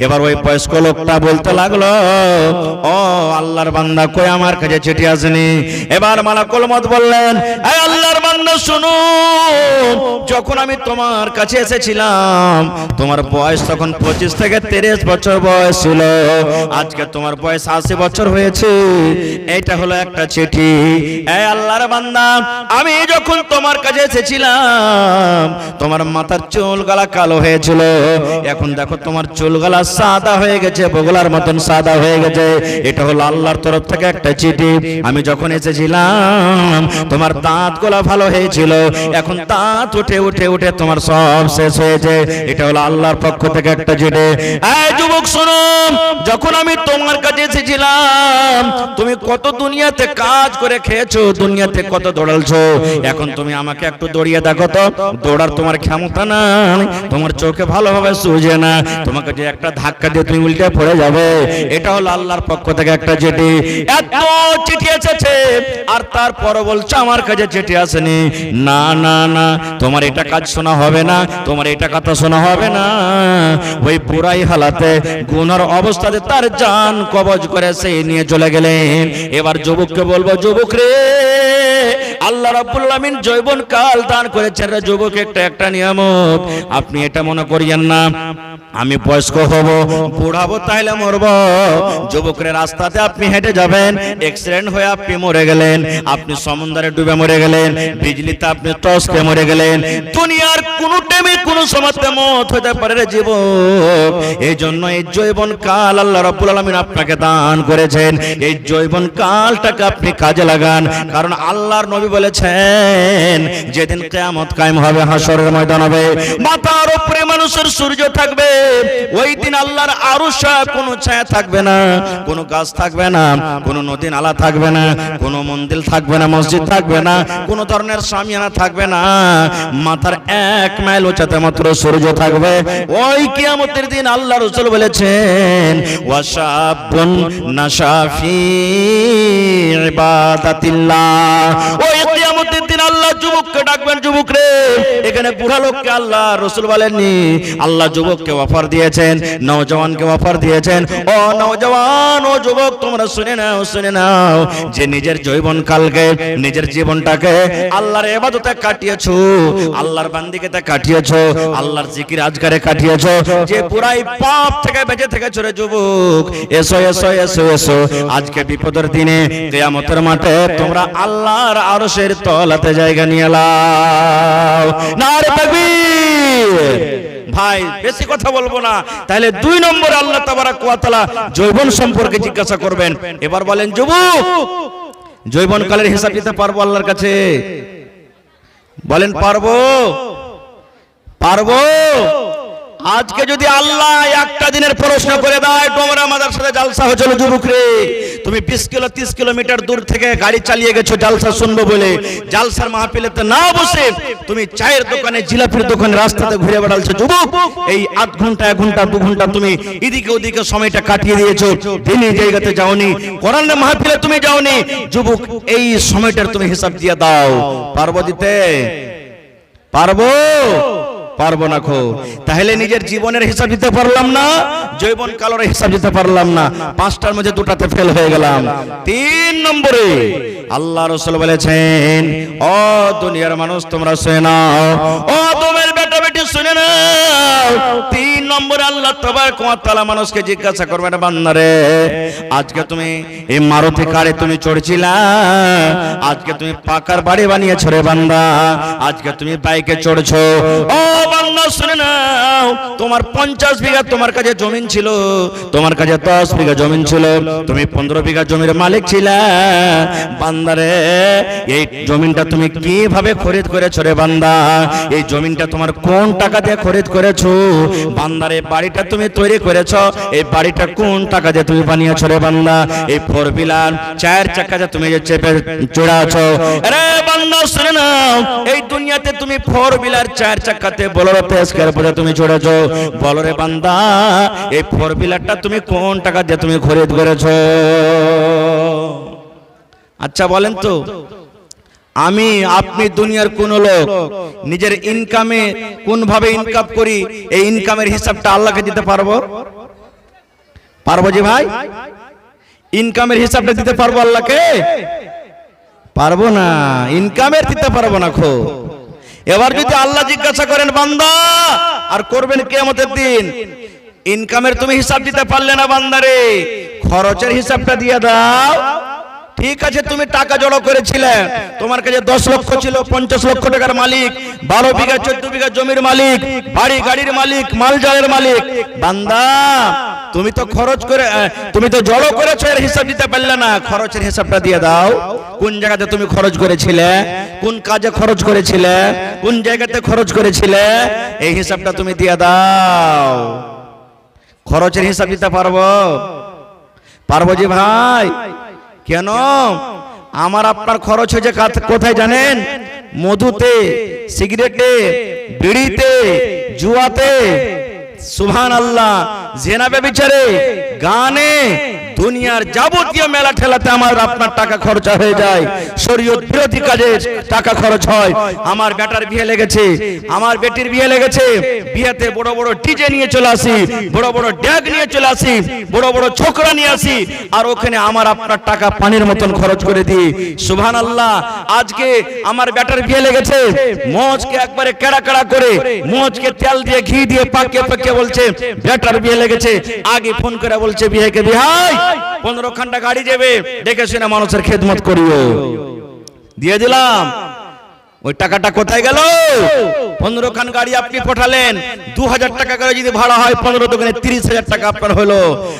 এবার ওই বয়স্ক লোকটা বলতে লাগলো ও আল্লাহর বান্দা কই আমার কাছে চিঠি আসেনি। এবার মালাকুল মউত বললেন এই আল্লাহর বান্দা শোনো, যখন আমি তোমার কাছে এসেছিলাম তোমার বয়স তখন 25 থেকে 30 বছর বয়স ছিল, আজকে তোমার বয়স 80 বছর হয়েছে, এটা হলো একটা চিঠি। এই আল্লাহর বান্দা আমি যখন তোমার কাছে এসেছিলাম তোমার মাথার চুলগুলা কালো হয়েছিল, এখন দেখো তোমার চুলগুলা সাদা হয়ে গেছে, বগলার মতন সাদা হয়ে গেছে, এটা হলো আল্লাহর তরফ থেকে একটা চিঠি। আমি যখন এসেছিলাম তোমার দাঁতগুলা ভালো হয়েছিল, এখন দাঁত উঠে উঠে উঠে তোমার সব শেষ হয়েছে, এটা হলো আল্লাহর পক্ষ থেকে একটা চিঠি। এই যুবক শোনো, যখন আমি তোমার কাছে এসেছিলাম তুমি কত দুনিয়াতে কাজ করে খেয়েছো, দুনিয়াতে কত দৌড়ালছো, এখন তুমি আমাকে একটু দৌড়িয়ে দেখো তো, দৌড়ার তোমার ক্ষমতা নাই, তোমার চোখে ভালোভাবে সুজে না, তোমাকে যে একটা ধাক্কা দিয়ে তুমি উল্টে পড়ে যাবে, এটা হলো আল্লাহর পক্ষ থেকে একটা চিঠি। এত চিঠি এসেছে আর তারপর বলছো আমার কাছে চিঠি আসেনি। না না না, তোমার এটা কাজ শোনা হবে না, তোমার এটা কথা শোনা হবে না। ওই বুড়াই হালাতে গুনার অবস্থাতে তার জান কবজ করে সেই নিয়ে চলে গেলেন। এবার যুবককে বলবো যুবক রে, আল্লাহ রাব্বুল আলামিন যৌবন কাল দান করেছেন রে যুবক, একটা নিয়ামত, আপনি এটা মনে করিয়েন না আমি বয়স্ক হব বুড়াবো তাইলে মরব। যুবকের রাস্তাতে আপনি হেঁটে যাবেন, অ্যাক্সিডেন্ট হয়ে আপনি মরে গেলেন, আপনি সমুদ্রে ডুবে মরে গেলেন, বিজলিতে আপনি টসকে মরে গেলেন, দুনিয়ার কোন টাইমে কোন সময়তে মত হতে পারে রে যুবক। এই জন্য এই যৌবন কাল আল্লাহ রাব্বুল আলামিন আপনাকে দান করেছেন, এই যৌবন কালটাকে আপনি কাজে লাগান, কারণ আল্লাহর নবী বলেছেন যেদিন কিয়ামত কায়েম হবে, হাসরের ময়দান হবে, মাথার উপরে মানুষের সূর্য থাকবে, ওই দিন আল্লাহর আরশে কোনো ছায়া থাকবে না, কোনো গাছ থাকবে না, কোনো নদী নালা থাকবে না, কোনো মন্দির থাকবে না, মসজিদ থাকবে না, কোনো ধরনের শামিয়ানা থাকবে না, মাথার 1 মাইল উচ্চতাতে মাত্র সূর্য থাকবে। ওই কিয়ামতের দিন আল্লাহ রাসূল বলেছেন ওয়াশাবুন নাশাফি ইবাদাতিল্লাহ, ওই কিয়ামতের দিন আল্লাহ যুবককে ডাকবেন, যুবক রে, এখানে বুড়া লোককে আল্লাহ রাসূল বলেননি, আল্লাহ যুবককে অফার দিয়েছেন, নওজওয়ানকে অফার দিয়েছেন। ও নওজওয়ান, ও যুবক, তোমরা শুনে নাও, শুনে নাও, যে নিজের যৌবন কালকে নিজের জীবনটাকে আল্লাহর ইবাদতে কাটিয়েছো, আল্লাহর বান্দিকেতে কাটিয়েছো, আল্লাহর জিকির আজকারে কাটিয়েছো, যে পুরাই পাপ থেকে বেঁচে থেকেছো রে যুবক, এসো এসো এসো এসো, আজকে বিপদের দিনে কিয়ামতের মাঠে তোমরা আল্লাহর আরশের তলাতে জায়গা নিয়ে নাও। নারে তাকবীর। ভাই বেশি কথা বলবো না, তাহলে 2 নম্বরে আল্লাহ তাবারাক ওয়া তাআলা যৌবন সম্পর্কে জিজ্ঞাসা করবেন। এবার বলেন যুবক, যৌবন কালের হিসাব দিতে পারবো আল্লাহর কাছে? বলেন পারবো? পারবো? আজকে যদি আল্লাহ একটা দিনের প্রশ্ন করে দেয়, তোমরা আমাদের সাথে জালসা হয়েছিল যুবক রে, তুমি 20 কিলো 30 কিলোমিটার দূর থেকে গাড়ি চালিয়ে গেছো জালসা শুনবো বলে, জালসার মাহফিলেতে না বসে তুমি চায়ের দোকানে, জিলাপির দোকানে, রাস্তাতে ঘুরে বেড়ালছো যুবক, এই 8 ঘন্টা 1 ঘন্টা 2 ঘন্টা তুমি এদিকে ওদিকে সময়টা কাটিয়ে দিয়েছো, দিনী জায়গাতে যাওনি, কোরআনের মাহফিলে তুমি যাওনি, যুবক এই সময়টার তুমি হিসাব দিয়ে দাও। পারবো দিতে? পারবো? পারবো না খো। তাহলে নিজের জীবনের হিসাব দিতে পারলাম না, যৌবন কালের হিসাব দিতে পারলাম না, 5টার মধ্যে 2টাতে ফেল হয়ে গেলাম। 3 নম্বরে আল্লাহ রাসূল বলেছেন ও দুনিয়ার মানুষ তোমরা শুনে নাও, ও তোমার বেটা বেটি শুনে নাও, 3 নম্বরে আল্লাহ তাবারক ওয়া তাআলা মানুষকে জিজ্ঞাসা করবেন, বান্দারে আজকে তুমি এই মারুতি কারে তুমি চড়ছিলা, আজকে তুমি পাকার বাড়ি বানিয়েছো রে বান্দা, আজকে তুমি বাইকে চড়ছো। ও বান্দা শুনে নাও, তোমার 50 বিঘা তোমার কাছে জমিন ছিল, তোমার কাছে 10 বিঘা জমিন ছিল, তুমি 15 বিঘা জমির মালিক ছিলা। বান্দারে এই জমিনটা তুমি কিভাবে খরিদ করেছো রে বান্দা, এই জমিনটা তোমার কোন টাকা দিয়ে খরিদ করেছো? বান্দারে বাড়িটা তুমি তৈরি করেছো, এই বাড়িটা কোন টাকা দিয়ে তুমি বানিয়েছো রে বান্দা? এই 4 বিলার 4 চাকাতে তুমি যে চেপে চড়াছো। আরে বান্দা শুনে নাও, এই দুনিয়াতে তুমি 4 বিলার 4 চাকাতে বলরে পেশকার পরে তুমি চড়েছো। বলরে বান্দা এই 4 বিলারটা তুমি কোন টাকা দিয়ে তুমি খরিদ করেছো? আচ্ছা বলেন তো, আমি আপনি দুনিয়ার কোন লোক নিজের ইনকামে কোন ভাবে ইনকাম করি, এই ইনকামের হিসাবটা আল্লাহকে দিতে পারবো? পারবো জি ভাই? ইনকামের হিসাবটা দিতে পারবো আল্লাহকে? পারবো না, ইনকামের দিতে পারবো না খো। এবার যদি আল্লাহ জিজ্ঞাসা করেন বান্দা, আর করবেন কিয়ামতের দিন, ইনকামের তুমি হিসাব দিতে পারলে না বান্দারে, খরচের হিসাবটা দিয়ে দাও। ঠিক আছে, তুমি টাকা জড়ো করেছিলে, তোমার কাছে 10 লক্ষ ছিল, 50 লক্ষ টাকার মালিক, 12 বিঘা 14 বিঘা জমির মালিক, বাড়ি গাড়ির মালিক, মালজালের মালিক। বান্দা তুমি তো খরচ করে, তুমি তো জড়ো করেছো, এর হিসাব দিতে পারলে না, খরচের হিসাবটা দিয়ে দাও। কোন জায়গাতে তুমি খরচ করেছিলে, কোন কাজে খরচ করেছিলে, কোন জায়গাতে খরচ করেছিলে, এই হিসাবটা তুমি দিয়ে দাও। খরচের হিসাব দিতে পারবো? পারবো জি ভাই? কেন? আমার আপনার খরচ হয়েছে কোথায় জানেন? মধুতে, সিগারেটে, বিড়িতে, জুয়াতে, সুবহানাল্লাহ, জেনা ব্যভিচারে, গানে, দুনিয়ার যাবতীয় মেলা ঠেলাতে আমার আপনার টাকা খরচা হয়ে যায়। শরীয়ত বিরোধী কাজে টাকা খরচ হয়। আমার বেটার বিয়ে লেগেছে, আমার বেটির বিয়ে লেগেছে, বিয়েতে বড় বড় ডিজে নিয়ে চলে আসি, বড় বড় ড্যাগ নিয়ে চলে আসি, বড় বড় ছোকরা নিয়ে আসি, আর ওখানে আমার আপনার টাকা পানির মতন খরচ করে দিই। সুবহানাল্লাহ, আজকে আমার বেটার বিয়ে লেগেছে, মজকে একবারে কেড়া কেড়া করে, মজকে তেল দিয়ে ঘি দিয়ে পাকিয়ে পাকিয়ে বলছে বেটার বিয়ে লেগেছে। আগে ফোন করে বলছে বিয়েকে, বিহাই 15 ঘন্টা গাড়ি যাবে, দেখে শুনে মানুষের খেদমত করিও। দিয়ে দিলাম, ওই টাকাটা কোথায় গেল? 15 খান গাড়ি আপনি পাঠালেন, 2000 টাকা করে যদি ভাড়া হয়, 15 দোকানে 30,000 টাকা আপনার হলো।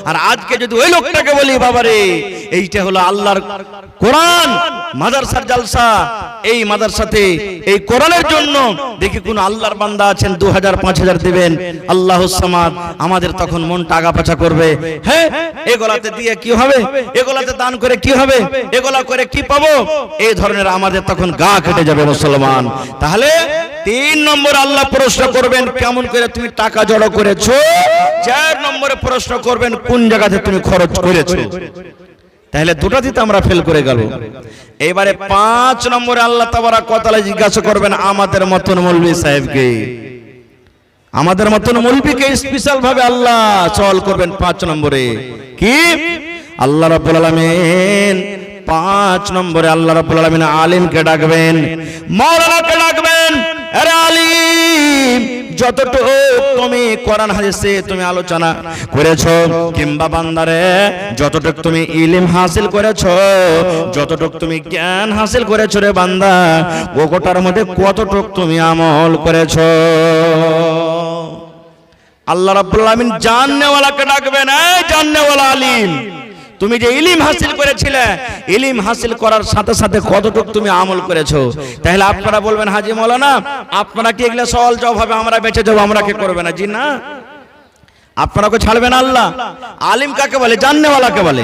আর আজকে যদি ওই লোকটাকে বলি, বাবারে এইটা হলো আল্লাহর কোরআন মাদ্রাসার জালসা, এই মাদ্রাসাতে এই কোরআনের জন্য দেখি কোন আল্লাহর বান্দা আছেন, 2000 5000 দিবেন, আল্লাহুস সামাদ, আমাদের তখন মনটা আগাপাছা করবে। হ্যাঁ, এগুলাতে দিয়ে কি হবে, এগুলাতে দান করে কি হবে, এগুলা করে কি পাবো, এই ধরনের আমাদের তখন গা কেটে যাবে মুসলমান। তাহলে 3 নম্বর আল্লাহ প্রশ্ন করবেন কেমন করে তুমি টাকা জড়ো করেছো। 4 নম্বরে প্রশ্ন করবেন কোন জায়গাতে তুমি খরচ করেছো। তাহলে দুটো দিতে আমরা ফেল করে গেল। এবারে 5 নম্বরে আল্লাহ তাবারক ওয়া তাআলা জিজ্ঞাসা করবেন আমাদের মতন মৌলভী সাহেবকে, আমাদের মতন মৌলভীকে স্পেশাল ভাবে আল্লাহ সওয়াল করবেন 5 নম্বরে। কি? আল্লাহ রাব্বুল আলামিন 5 নম্বরে আল্লাহ রাব্বুল আলামিন আলিমকে ডাকবেন, মাওলানাকে ডাকবেন। আরে আলিম, যতটুকু তুমি কোরআন হাদিসে তুমি আলোচনা করেছো, কিংবা বান্দারে যতটুকু তুমি ইলম হাসিল করেছো, যতটুকু তুমি জ্ঞান হাসিল করেছো রে বান্দা, ওটার মধ্যে কতটুকু তুমি আমল করেছো। আল্লাহ রাব্বুল আলামিন জাননেওয়ালাকে ডাকবেন, এই জাননেওয়ালা আলিম, তুমি যে ইলম হাসিল করেছিলে, ইলম হাসিল করার সাথে সাথে কতটুকু তুমি আমল করেছো। তাহলে আপনারা বলবেন, হাজী মাওলানা আপনারা কি এগুলা সওয়াল জবাব হবে, আমরা বেঁচে যাবো, আমরা কি করবে না? জি না, আপনাকে ছাড়বেন আল্লাহ। আলিম কাকে বলে? জাননেওয়ালাকে বলে।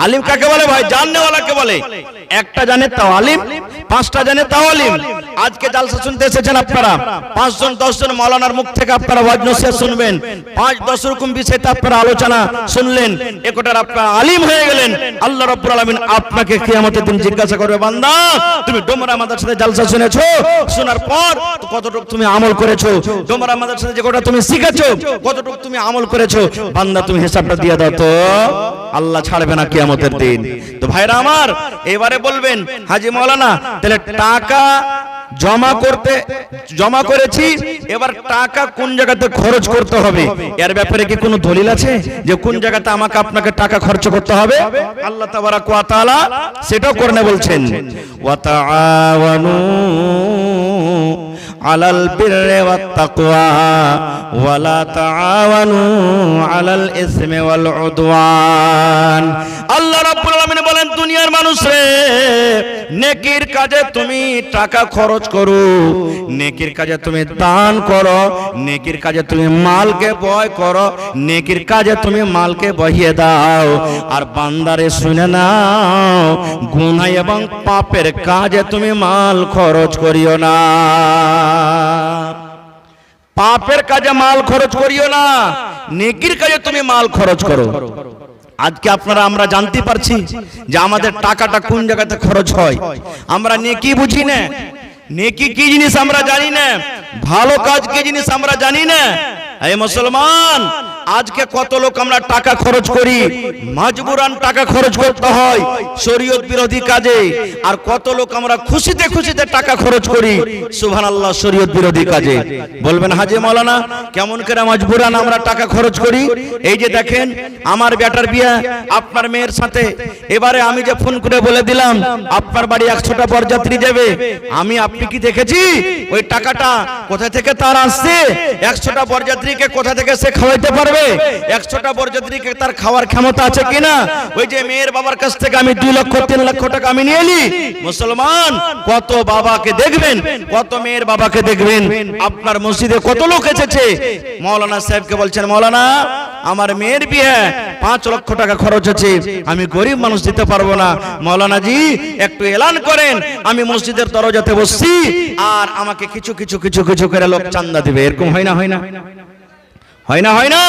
আলিম কাকে বলে ভাই? জাননেওয়ালাকে বলে। একটা জানে তাও আলিম, 5টা জানে তাও আলিম। আজকে জালসা শুনতে এসেছেন আপনারা, 5 জন 10 জন মাওলানার মুখ থেকে আপনারা ওয়াজ নসিহত শুনবেন, 5-10 রকম বিষয়তে আপনারা আলোচনা শুনলেন, একটার আপনারা আলিম হয়ে গেলেন। আল্লাহ রাব্বুল আলামিন আপনাকে কিয়ামতের দিন জিজ্ঞাসা করবে, বান্দা তুমি ডোমরা মাদ্রাসাতে জালসা শুনেছো, শোনার পর কতটুকু তুমি আমল করেছো, ডোমরা মাদ্রাসাতে যে কথা তুমি শিখেছো কতটুকু তুমি আমল করেছো, বান্দা তুমি হিসাবটা দিয়ে দাও তো। আল্লাহ ছাড়বে না কিয়ামতের দিন। তো ভাইরা আমার, এবারে বলবেন, হাজী মাওলানা তাহলে টাকা জমা করেছি, এবার টাকা কোন জায়গাতে খরচ করতে হবে এর ব্যাপারে কি কোনো দলিল আছে যে কোন জায়গাতে আমাকে আপনাকে টাকা খরচ করতে হবে? আল্লাহ তাবারাক ওয়া তাআলা সেটাও করতে বলছেন, ওয়া তাআওয়ানু আলাল বিররি ওয়াত তাকওয়া ওয়া লা তাআওয়ানু আলাল ইসমি ওয়াল উদওয়ান। আল্লাহ রাব্বুল আলামিন বলেন, দুনিয়ার মানুষ রে, নেকির কাজে তুমি টাকা খরচ করো, নেকির কাজে তুমি দান করো, নেকির কাজে তুমি মালকে বয় করো, নেকির কাজে তুমি মালকে বহিয়ে দাও। আর বান্দারে শুনে নাও, গুনাহ এবং পাপের কাজে তুমি মাল খরচ করিও না। পাপের কাজে মাল খরচ করিও না, নেকির কাজে তুমি মাল খরচ করো। আজকে আমরা জানতে পারছি যে আমাদের টাকাটা কোন জায়গাতে খরচ হয়। আমরা নেকি বুঝি না, নেকি কি জিনিস আমরা জানি না, ভালো কাজ কি জিনিস আমরা জানি না। এই মুসলমান, আজকে কত লোক আমরা টাকা খরচ করি, মজবুরান টাকা খরচ করতে হয় শরীয়ত বিরোধী কাজে, আর কত লোক আমরা খুশিতে খুশিতে টাকা খরচ করি সুবহানাল্লাহ শরীয়ত বিরোধী কাজে। বলবেন হাজী মাওলানা কেমন করে মজবুরান আমরা টাকা খরচ করি? এই যে দেখেন, আমার বেটার বিয়ে আপনার মেয়ের সাথে, এবারে আমি যে ফোন করে বলে দিলাম আপনার বাড়ি 100টা বরযাত্রী যাবে, আপনি কি দেখেছি ওই টাকাটা কোথা থেকে তার আসছে? 100টা বরযাত্রীকে কোথা থেকে সে খাওয়াইতে পারবে? 100টা বরযাত্রীকে তার খাওয়ার ক্ষমতা আছে কিনা? ওই যে মেয়ের বাবার কাছ থেকে আমি 2 লক্ষ 3 লক্ষ টাকা আমি নিয়ে এলি। মুসলমান, কত বাবাকে দেখবেন, কত মেয়ের বাবাকে দেখবেন। আপনার মসজিদে কত লোক এসেছে, মাওলানা সাহেবকে বলছেন, মাওলানা আমার মেয়ের বিয়ে 5 লক্ষ টাকা খরচ আছে, আমি গরিব মানুষ দিতে পারবো না, মাওলানা জি একটু এলান করেন, আমি মসজিদের দরজাতে বসছি আর আমাকে কিছু কিছু কিছু কিছু করে লোক চান্দা দিবে। এরকম হয় না? হয় না? হয় না?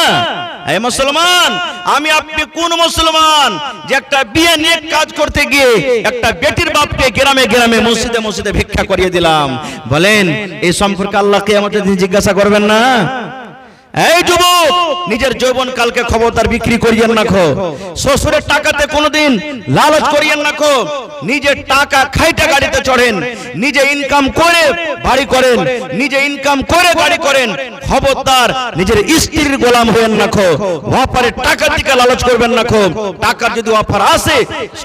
এই মুসলমান, আমি আপনি কোন মুসলমান যে একটা বিয়ে নিয়ে কাজ করতে গিয়ে একটা বেটির বাপকে গ্রামে গ্রামে মসজিদে মসজিদে ভিক্ষা করিয়ে দিলাম? বলেন এই সম্পর্কে আল্লাহ কিয়ামতের দিন জিজ্ঞাসা করবেন না? এই যুবক, নিজের যৌবন কালকে খবরদার বিক্রি করিয়েন না খো, শ্বশুরের টাকাতে কোনোদিন লালচ করিয়েন না খো। নিজের টাকা খাইটা গাড়িতে চড়েন, নিজে ইনকাম করে বাড়ি করেন, নিজে ইনকাম করে গাড়ি করেন, খবরদার নিজের স্ত্রীর গোলাম হয়েন না খো। অফারের টাকার দিকে লালচ করবেন না খো। টাকার যদি অফার আসে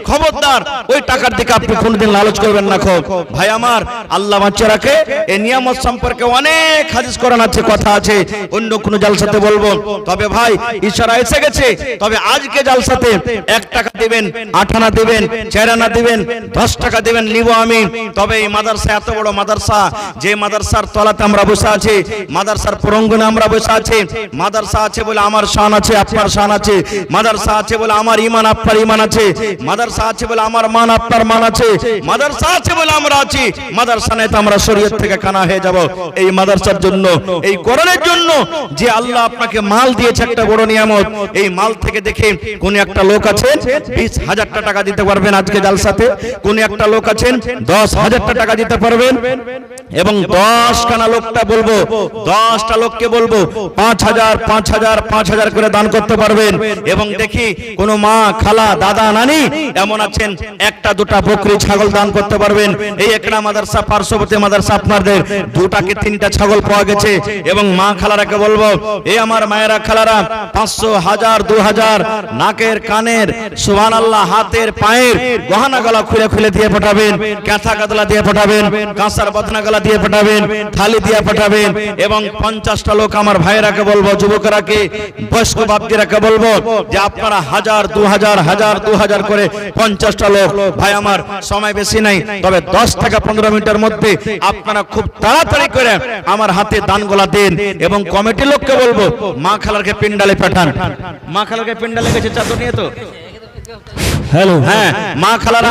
খবরদার ওই টাকার দিকে আপনি কোনোদিন লালচ করবেন না খো। ভাই আমার, আল্লাহ বাঁচিয়ে রাখে। এই নিয়ামত সম্পর্কে অনেক হাদিস কোরআন আছে, কথা আছে, অন্য কোন জালসাতে বলবো। তবে ভাই ইশারা এসে গেছে, তবে আজকে জালসাতে 1 টাকা দিবেন, 8 আনা দিবেন, 4 আনা দিবেন, 10 টাকা দিবেন, নিব আমি। তবে এই মাদ্রাসা এত বড় মাদ্রাসা, যে মাদ্রাসার তলাতে আমরা বসে আছি, মাদ্রাসার প্রাঙ্গণে আমরা বসে আছি, মাদ্রাসা আছে বলে আমার শান আছে, আপনার শান আছে, মাদ্রাসা আছে বলে আমার ঈমান আপনার ঈমান আছে, মাদ্রাসা আছে বলে আমার মান আপনার মান আছে, মাদ্রাসা আছে বলে আমরা আছি। মাদ্রাসা নেই তো আমরা শরীয়ত থেকে কানা হয়ে যাব। এই মাদ্রাসার জন্য, এই কোরআনের জন্য যে আল্লাহ আপনাকে মাল দিয়েছে, একটা বড় নিয়ামত, এই মাল থেকে দেখে কোন একটা লোক আছেন 20,000 টাকা দিতে পারবেন আজকে জালসাতে, কোন একটা লোক আছেন 10,000 টাকা দিতে পারবেন, এবং 10 খানা লোকটা বলবো, 10টা লোককে বলবো 5,000 5,000 5,000 করে দান করতে পারবেন। এবং দেখি কোন মা, খালা, দাদা, নানি এমন আছেন 1টা 2টা বকরি ছাগল দান করতে পারবেন। এই একটা মাদ্রাসা, পার্শ্ববর্তী মাদ্রাসা আপনাদের 2টা কি 3টা ছাগল পাওয়া গেছে। এবং মা খালারাকে বলবো, এই আমার মায়েরা খালারা 500 1000 2000 নাকের কানের সুবহানাল্লাহ হাতের পায়ের গহনা গলা খুলে খুলে দিয়ে পাঠাবেন, কাঁথা গাদলা দিয়ে পাঠাবেন, কাঁসার বদনা গলা দিয়ে পাঠাবেন, থালি দিয়ে পাঠাবেন। এবং 50টা লোক আমার ভাইরাকে বলবো, যুবকরাকে, বয়স্ক বাপজিরাকে বলবো যে আপনারা 1000 2000 1000 2000 করে 50টা লোক। ভাই আমার সময় বেশি নাই, তবে 10 থেকে 15 মিনিটের মধ্যে আপনারা খুব তাড়াতাড়ি করে আমার হাতে দানগুলা দেন। এবং কমিটির লোককে বলবো মা খালারকে পিন্ডালে পাঠান। মা খালারকে পিন্ডালে গেছে চাদর নিয়ে, তো हेलो হ্যাঁ, মা খালারা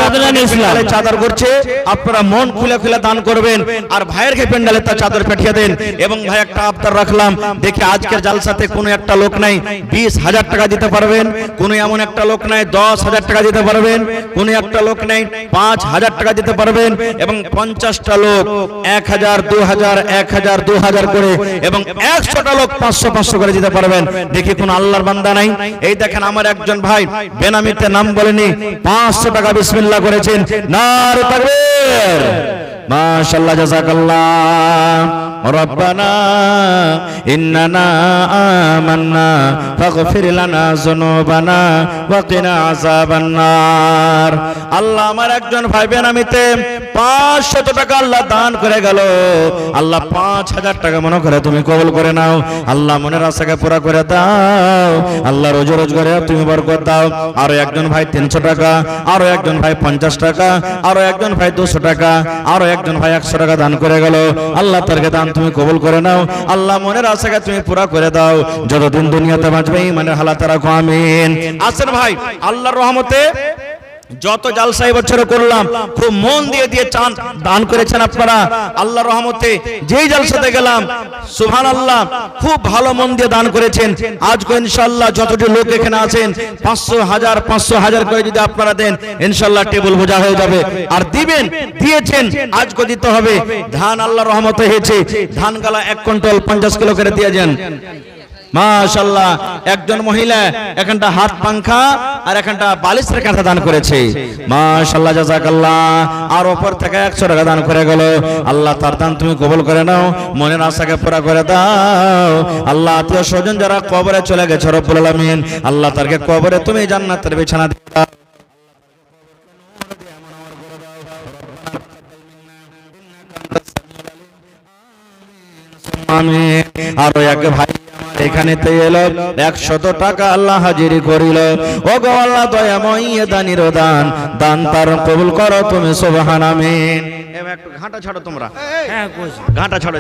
চাদর করছে, আপনারা মন খুলে খুলে দান করবেন। আর ভাইয়েরকে পেন্ডালে তা চাদর পাঠিয়ে দেন। এবং ভাই একটা আবদার রাখলাম, দেখি আজকের জালসাতে কোনো একটা লোক নাই 20,000 টাকা দিতে পারবেন, কোনো এমন একটা লোক নাই 10,000 টাকা দিতে পারবেন, কোনো একটা লোক নাই 5,000 টাকা দিতে পারবেন। এবং 50টা লোক 1,000 2,000 1,000 2,000 করে, এবং 100টা লোক 500 500 করে দিতে পারবেন। দেখি কোন আল্লাহর বান্দা নাই। এই দেখেন আমার একজন ভাই বেনামিতে নাম বলেনি 500 টাকা বিসমিল্লাহ করেছেন। নারে তাকবীর, মাশাআল্লাহ, জাযাকাল্লাহ। রব্বানা ইন্নানা আমান্না ফাগফির লানা যুনুবানা ওয়া কিনা আযাবান নার। আল্লাহ, আমার একজন ভাই বেনামিতে 500 টাকা আল্লাহ দান করে গেল। আল্লাহ 5000 টাকা মনে করে তুমি কবুল করে নাও। আল্লাহ মনের আশাকে পুরা করে দাও। আল্লাহ রোজ রোজগারে তুমি বরকত দাও। আরো একজন ভাই 300 টাকা, আরো একজন ভাই 50 টাকা, আরো একজন ভাই 200 টাকা, আরো একজন ভাই 100 টাকা দান করে গেল। আল্লাহ তারকে দান তুমি কবুল করে নাও। আল্লাহ মনের আশাকে তুমি পুরা করে দাও। যতদিন দুনিয়াতে বাঁচবে ইমানের হালাতে রাখো, আমিন। আসেন ভাই, আল্লাহর রহমতে যত জালসা বছর করলাম খুব মন দিয়ে দিয়ে চান দান করেছেন আপনারা। আল্লাহর রহমতে যেই জালসাতে গেলাম সুবহানাল্লাহ খুব ভালো মন দিয়ে দান করেছেন। আজকে ইনশাআল্লাহ যতটি লোক এখানে আছেন 500,000 করে যদি আপনারা দেন ইনশাআল্লাহ টেবিল বোঝা হয়ে যাবে। আর দিবেন, দিয়েছেন, আজকে দিতে হবে। ধান আল্লাহর রহমতে হয়েছে, ধান গালা 1 কুইন্টাল 50 কিলো করে দিয়ে যান। মাশাআল্লাহ, একজন মহিলা এখানটা হাত পাংখা আর এখানটা বালিশের কাঁথা দান করেছে। মাশাআল্লাহ, জাযাকাল্লাহ। আর উপর থেকে 100 টাকা দান করে গেল। আল্লাহ তার দান তুমি কবুল করে নাও, মনের আশাকে পুরা করে দাও। আল্লাহ আত্মীয় স্বজন যারা কবরে চলে গেছে রব্বুল আলামিন, আল্লাহ তারকে কবরে তুমি জান্নাতের বিছানা দিয়ে দাও। আমিন। আরো এক ভাই এখানে এলো 100 টাকা আল্লাহ হাজিরি করিল। ও গো আল্লাহ দয়াময় দানির দান, দান তার কবুল করো তুমি, সুবহান আমিন। একটু ঘাটা ছাড়ো তোমরা, ঘাটা ছাড়ো।